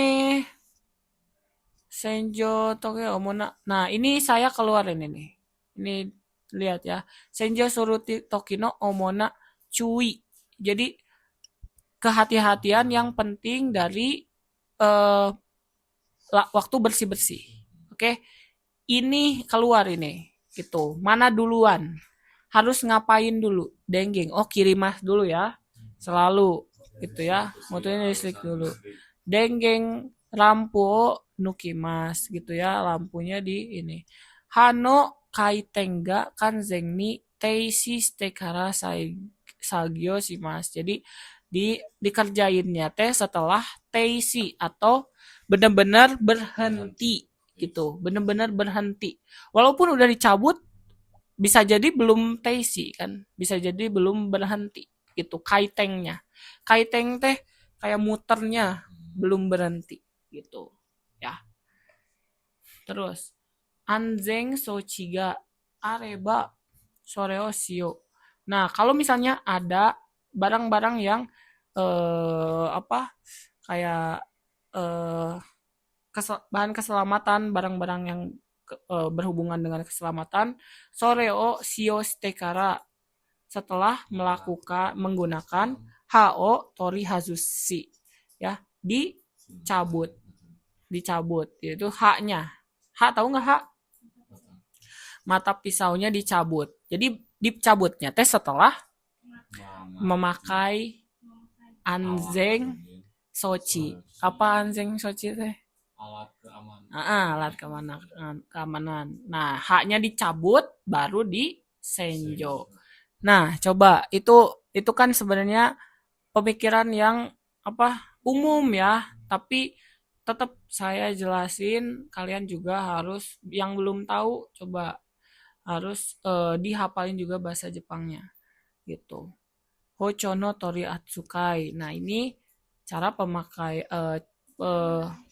Senjo Toge Omona. Nah, ini saya keluarin ini. Ini lihat ya. Senjo Suruti Tokino Omona Cui. Jadi kehati-hatian yang penting dari eh, waktu bersih-bersih. Oke. Ini keluar ini. Gitu. Mana duluan? Harus ngapain dulu? Denggeng. Oh, kirimas dulu ya. Selalu gitu ya. Motonya listrik dulu. Denggeng lampu nukimas gitu ya. Lampunya di ini. Hano kaitenga kanzeng ni teisi stekara sagyo simas. Jadi dikerjainnya teh setelah teisi atau benar-benar berhenti gitu. Benar-benar berhenti. Walaupun udah dicabut bisa jadi belum teisi kan. Bisa jadi belum berhenti gitu kaitengnya. Kaiteng teh kayak muternya belum berhenti gitu ya. Terus anzeng sochiga areba soreo shio. Nah, kalau misalnya ada barang-barang yang apa kayak eh, bahan keselamatan, barang-barang yang berhubungan dengan keselamatan, soreo shio stekara setelah menggunakan HO tori hazushi ya dicabut yaitu haknya tahu nggak hak mata pisaunya dicabut jadi dicabutnya teh setelah memakai anzeng sochi apa anzeng sochi teh alat keamanan nah haknya dicabut baru di senjo. Nah, coba itu kan sebenarnya pemikiran yang umum ya, tapi tetap saya jelasin kalian juga harus yang belum tahu coba harus dihafalin juga bahasa Jepangnya gitu. Hochono tori atsukai. Nah, ini cara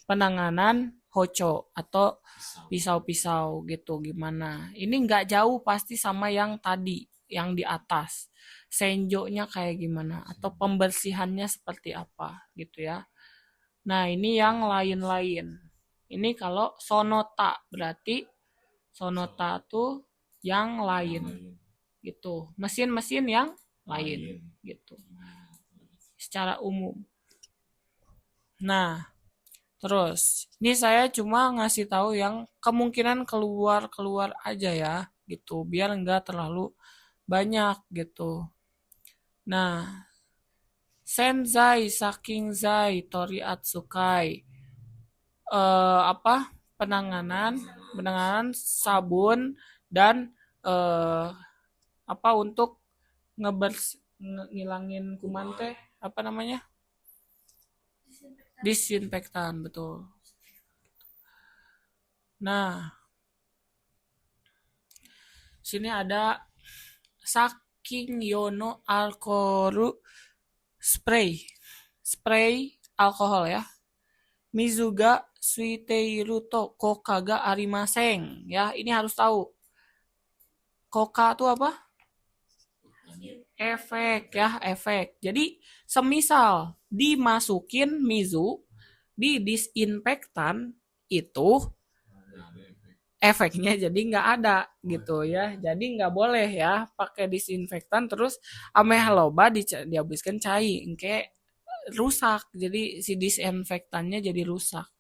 penanganan hocho atau pisau-pisau gitu gimana. Ini nggak jauh pasti sama yang tadi yang di atas. Senjonya kayak gimana atau pembersihannya seperti apa gitu ya. Nah, ini yang lain-lain. Ini kalau sonota berarti sonota tuh yang lain gitu. Mesin-mesin yang lain gitu. Secara umum. Nah, terus ini saya cuma ngasih tahu yang kemungkinan keluar aja ya gitu biar nggak terlalu banyak gitu. Nah, senzai, sakingzai, tori atsukai. Penanganan sabun dan eh, untuk ngilangin kuman teh apa namanya? Disinfektan, betul. Nah, Sini ada saking yono alkohol spray alkohol ya. Mizuga suiteiru to koka ga arimaseng ya. Ini harus tahu. Koka itu apa? Efek ya, efek. Jadi semisal dimasukin mizu di disinfektan itu efeknya jadi nggak ada gitu ya. Jadi nggak boleh ya pakai disinfektan terus ame loba dihabiskan cai, engke rusak. Jadi si disinfektannya jadi rusak.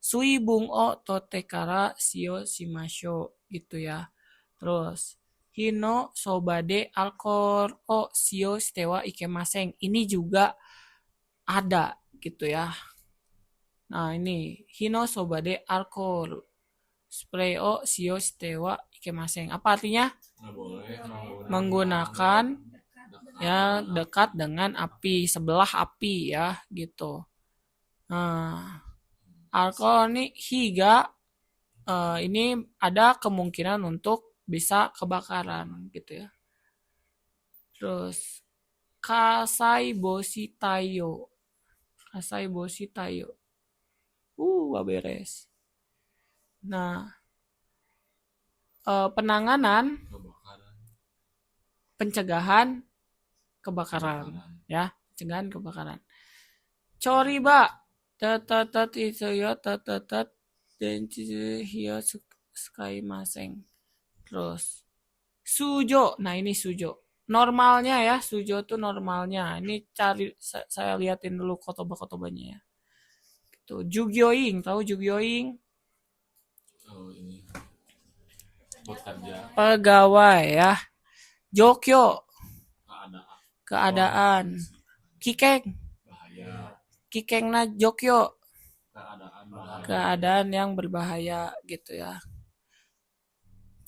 Sui bung o totekara shio shimasho gitu ya. Terus hino sobade alkor o shio shitewa ikemaseng. Ini juga ada gitu ya. Nah, ini hino sobade alkor spray o shio shitewa ikemaseng. Apa artinya? Menggunakan ya dekat dengan api, sebelah api ya gitu. Nah, alkohol ini higa ini ada kemungkinan untuk bisa kebakaran gitu ya. Terus kasai boshi tayo. Kasai boshi tayo. Beres. Nah, penanganan pencegahan kebakaran ya, pencegahan kebakaran. Choriba tetetet itu ya tetetet dan hiyo sky maseng. Terus sujo. Nah, ini sujo. Normalnya ya, sujo tuh normalnya. Ini cari saya liatin dulu kotoba-kotobanya ya. Gitu. Jugyoing, tahu jugyoing? Oh, ini bekerja. Pegawai ya. Jokyo, keadaan. Kikeng, kikeng na jokyo, keadaan yang berbahaya gitu ya.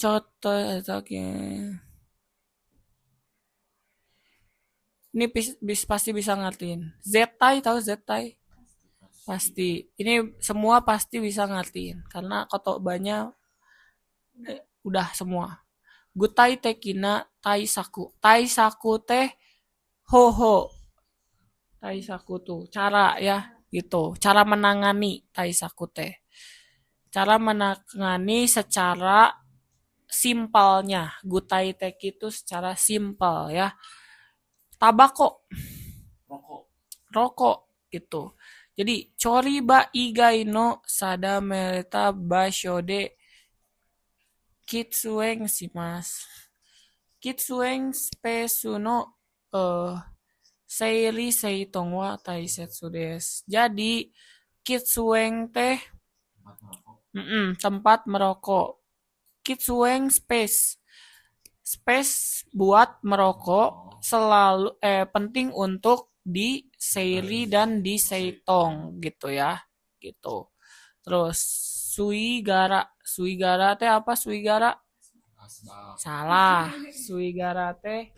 Contoh ini pasti bisa ngertiin. Zetai, tahu zetai? Pasti. Ini semua pasti bisa ngertiin karena kotobanya udah semua. Gutai tekina taisaku. Taisaku teh hoho. Taisaku tuh cara ya gitu. Cara menangani taisaku teh. Cara menangani secara simpelnya. Gutai teki itu secara simpel ya. Tabako. Rokok gitu. Jadi choriba igai no sadamereta basho de kitsueng shimasu. Kitsueng spesu no seiri seitong wa taisetsu desu. Jadi kitsueng teh tempat merokok. Kitsueng space buat merokok selalu penting untuk di seiri dan di seitong gitu ya gitu. Terus suigara teh apa? Suigara salah. Suigara teh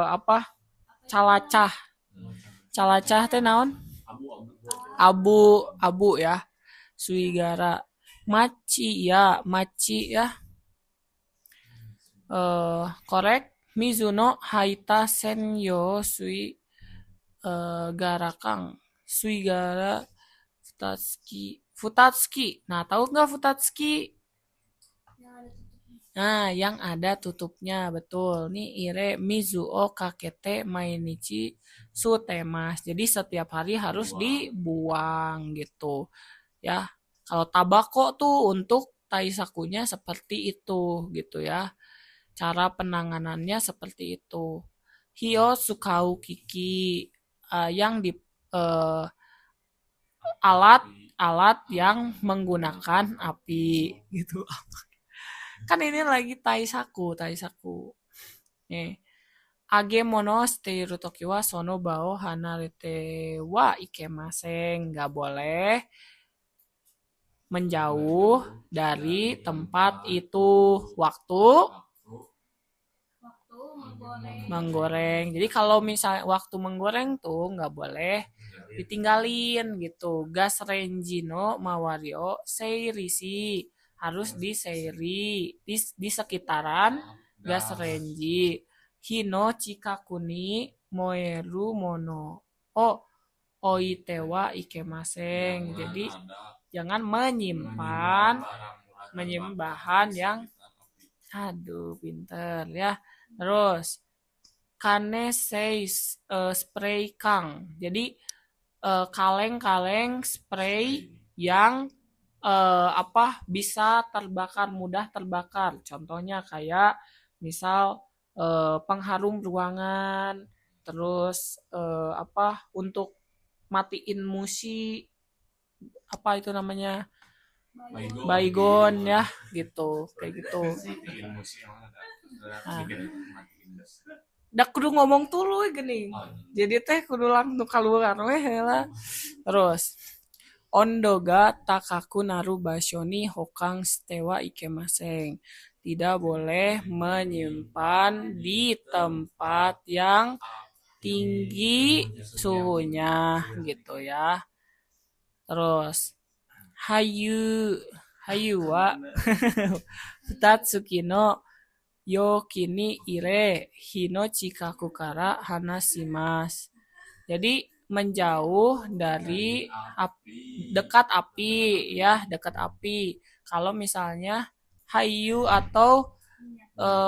apa? Calacah teh naon? Abu ya. Suigara. Maci ya. Korek. Mizuno haita senyo sui garakang. Suigara Futatsuki. Nah, tahu nggak Futatsuki? Nah, yang ada tutupnya, betul. Nih, ire mizuo kakete mainichi sutemas. Jadi setiap hari harus dibuang gitu. Ya, kalau tabako tuh untuk taisakunya seperti itu gitu ya. Cara penanganannya seperti itu. Hio sukau kiki yang di alat yang menggunakan api gitu. Kan ini lagi taisaku. Nih. Age mono shiteiru toki wa sono ba o hanarete wa ikemaseng. Nggak boleh menjauh dari tempat itu waktu menggoreng. Jadi kalau misalnya waktu menggoreng tuh nggak boleh ditinggalin gitu. Gas renji no mawari o seirisi harus di seiri di sekitaran gas renji. Hino chikaku ni moeru mono o oitewa ikemaseng. Jadi jangan menyimpan bahan yang pinter ya. Terus kane seis spray kang. Jadi kaleng-kaleng spray yang bisa mudah terbakar. Contohnya kayak misal pengharum ruangan, terus untuk matiin musi, itu namanya baygon ya, gitu, kayak gitu. Nah, dak kudu ngomong dulu gini. Jadi teh kudu langsung keluar weh lah. Terus ondo ga takaku naru basho ni hokang shitewa ikemaseng. Tidak boleh menyimpan di tempat yang tinggi suhunya gitu ya. Terus hayu wa futatsuki no yoki ni ire hino chikaku kara hanashimasu. Jadi menjauh dari dekat api ya, dekat api. Kalau misalnya hayu atau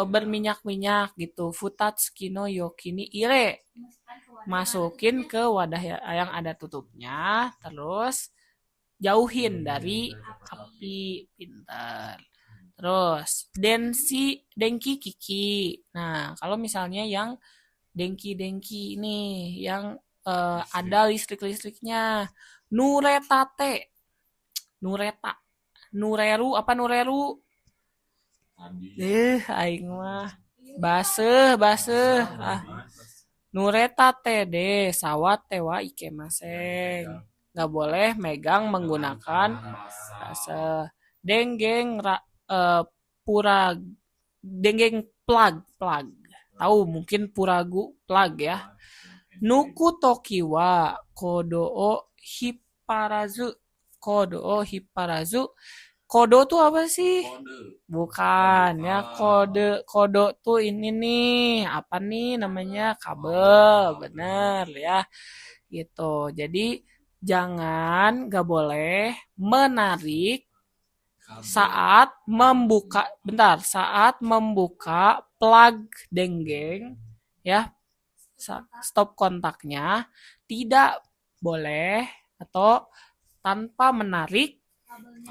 berminyak-minyak gitu, futatsuki no yoki ni ire, masukin ke wadah yang ada tutupnya, terus jauhin dari api, pintar. Terus denki kiki. Nah, kalau misalnya yang denki ini yang ada listrik-listriknya, nureta, nureru aing mah baseuh nureta de sawat tewa ikemaseng. Nggak boleh megang menggunakan baseuh. Denggeng plug. Tahu mungkin puragu plug ya. Nuku toki wa kodo o hipparazu. Kodo tuh apa sih? Bukan ya, kode tuh ini nih, apa nih namanya? Kabel, bener ya. Gitu. Jadi nggak boleh menarik saat membuka plug denggeng ya, stop kontaknya tidak boleh atau tanpa menarik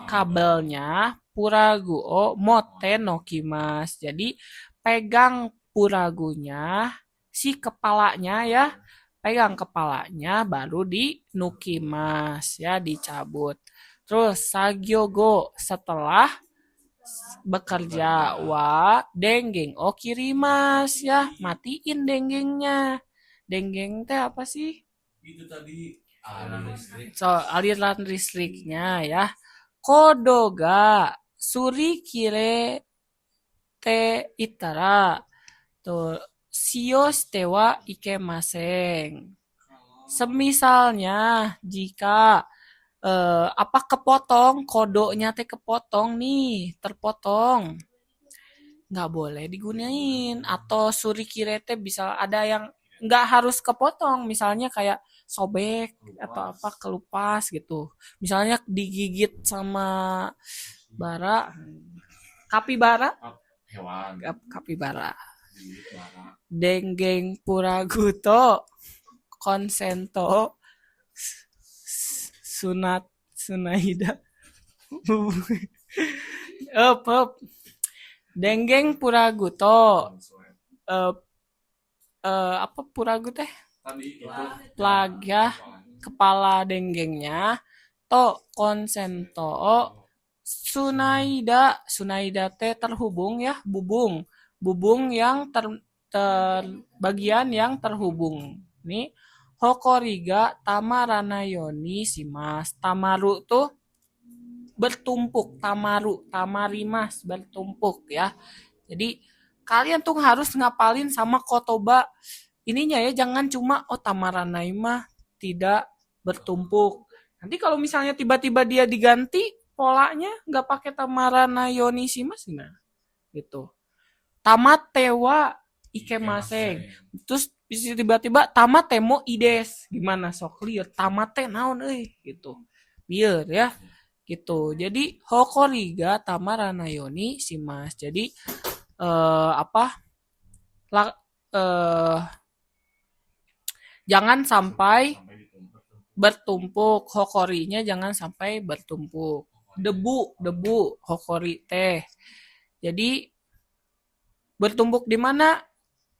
kabelnya puragu o mote nokimas. Jadi pegang puragunya, si kepalanya ya, pegang kepalanya baru dinukimas ya, dicabut. Terus sagyogo setelah bekerja wa denggeng okirimas ya, matiin denggengnya. Denggeng teh apa sih? Itu tadi aliran listriknya ya. Kodo ga suri kire te itara to shio shite wa ikemaseng. Semisalnya jika kepotong, kodonya teh kepotong nih, terpotong, nggak boleh digunain. Atau suri kirete bisa ada yang nggak harus kepotong, misalnya kayak sobek atau kelupas gitu. Misalnya digigit sama kapibara, hewan, kapibara. Denggeng puraguto konsento sunaida denggeng puraguto puragu teh plug ya, kepala denggengnya to konsento sunaida teh terhubung ya, bubung yang bagian yang terhubung nih. Hokoriga tamaranayoni shimasu. Tamaru tuh bertumpuk, tamarimas bertumpuk ya. Jadi kalian tuh harus ngapalin sama kotoba ininya ya, jangan cuma tamaranai mah tidak bertumpuk. Nanti kalau misalnya tiba-tiba dia diganti polanya nggak pakai tamarana yonisimas gimana gitu. Tamate wa ikemase. Terus bisa tiba-tiba tamate mo ides. Gimana sok clear? Tamate naon gitu. Biar ya gitu. Jadi hokori ga tamarana yonisimas. Jadi apa? Eh, jangan sampai bertumpuk, hokorinya jangan sampai bertumpuk. Debu hokori teh. Jadi bertumpuk di mana?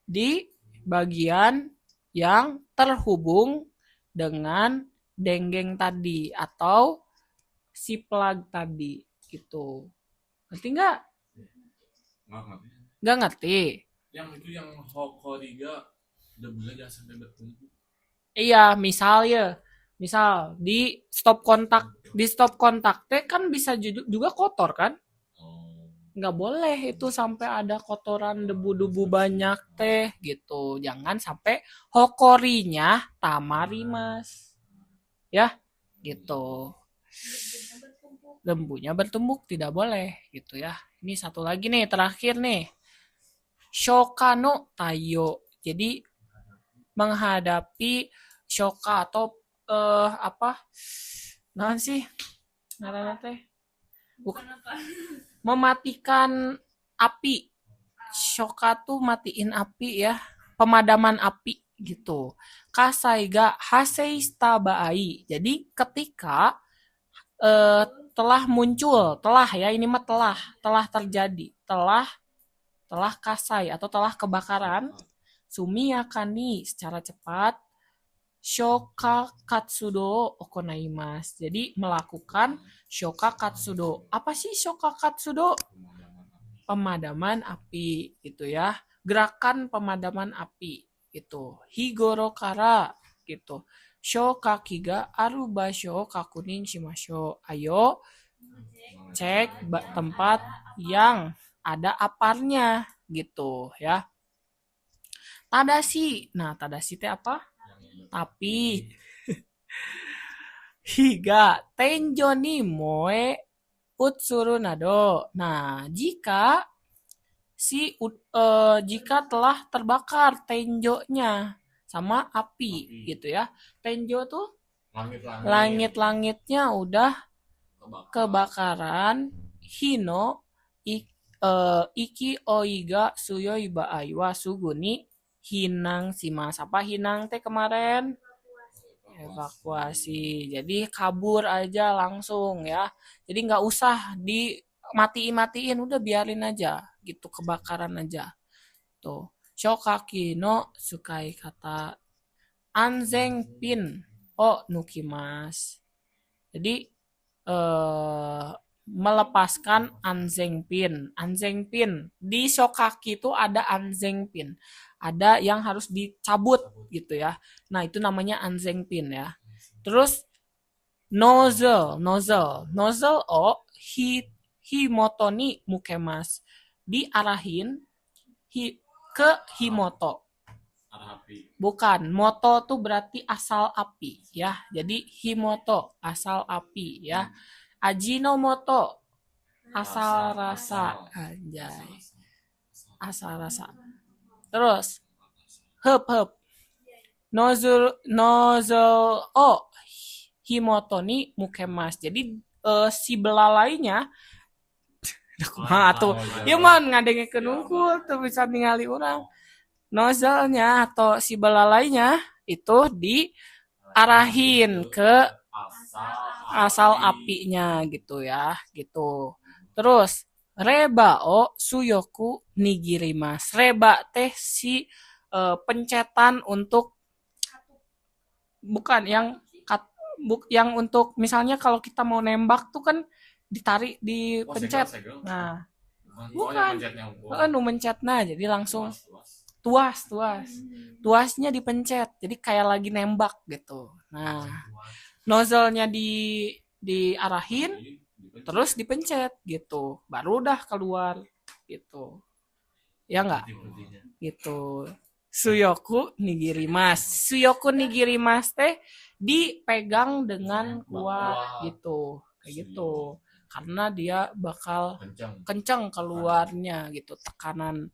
Di bagian yang terhubung dengan denggeng tadi atau si plug tadi gitu. Ngerti nggak? Nggak ngerti. Yang itu yang hokoriga debunya jangan sampai bertumpuk. Iya, misal di stop kontak teh kan bisa juga kotor kan? Nggak boleh itu sampai ada kotoran debu-debu banyak teh gitu. Jangan sampai hokorinya tamarimas. Ya, gitu. Lembunya bertumbuk tidak boleh gitu ya. Ini satu lagi nih, terakhir nih. Shoka no tayo. Jadi menghadapi shoka atau apa? Nah sih, ngaranna teh mematikan api. Shoka tuh matiin api ya, pemadaman api gitu. Kasai ga haseista baai. Jadi ketika telah muncul, telah ya ini mah telah terjadi, telah kasai atau telah kebakaran, sumiyakani secara cepat shoka katsudo okonaimasu. Jadi melakukan shoka katsudo. Apa sih shoka katsudo? Pemadaman api gitu ya. Gerakan pemadaman api gitu. Higoro kara gitu. Shokaki ga aru basho kakunin shimasho. Ayo cek tempat yang ada aparnya gitu ya. Tadashi. Nah, tadashi itu apa? Tapi higa tenjo ni moe utsuru nado. Nah, jika telah terbakar tenjonya sama api gitu ya. Tenjo tuh langit-langitnya udah kebakaran. Hino iki oiga suyoi baai wa suguni hinang simas. Apa hinang teh kemarin? Evakuasi. Jadi kabur aja langsung ya. Jadi nggak usah dimatiin, udah biarin aja gitu, kebakaran aja. Tuh. Shokaki no sukai kata anzeng pin o nukimas. Jadi melepaskan anzeng pin. Anzeng pin di shokaki itu ada anzeng pin. Ada yang harus dicabut gitu ya. Nah, itu namanya anzeng pin ya. Terus nozzle o himoto ni mukemas. Diarahin ke himoto. Bukan, moto tuh berarti asal api ya. Jadi himoto asal api ya. Ajinomoto asal rasa, anjay. Asal rasa. Terus heup nozzle o himoto ni mukemas. Jadi si belalainya tuh ieu mah ngadengekeun unggul tuh bisa ningali urang. Nozzle-nya atau si belalainya itu diarahin ke asal apinya gitu ya, gitu. Terus reba o suyoku nigirimas. Reba teh si pencetan untuk bukan yang untuk misalnya kalau kita mau nembak tuh kan ditarik dipencet. Nah, bukan. Kan mencetna jadi langsung tuasnya dipencet. Jadi kayak lagi nembak gitu. Nah, nozzle-nya diarahin terus dipencet gitu. Baru udah keluar gitu. Ya enggak? Gitu. Suyoku nigirimas teh dipegang dengan kuat gitu. Kayak gitu. karena dia bakal Kencang. kencang keluarnya gitu, tekanan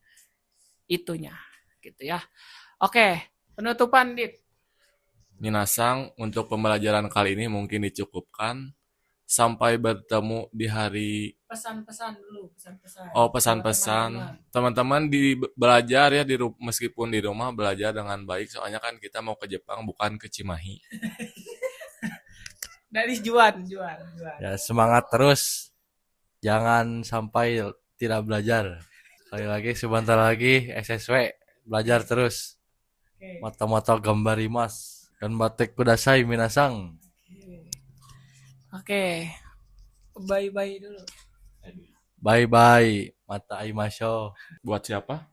itunya gitu ya. Oke, penutupan Dit. Minasang, untuk pembelajaran kali ini mungkin dicukupkan. Sampai bertemu di hari. Pesan-pesan dulu, pesan-pesan. Oh, Ke pesan-pesan. teman-teman. Teman-teman belajar ya meskipun di rumah belajar dengan baik. Soalnya kan kita mau ke Jepang bukan ke Cimahi. Dari Juan, Juan, Juan. Ya, semangat terus. Jangan sampai tidak belajar. Sekali lagi, sebentar lagi SSW. Belajar terus. Oke. Mata-mata gambarimas. Dan batik kudasai minasang. Oke. Bye-bye dulu. Bye-bye. Mata aimasho. Buat siapa?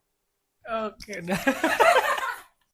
Oke, dah.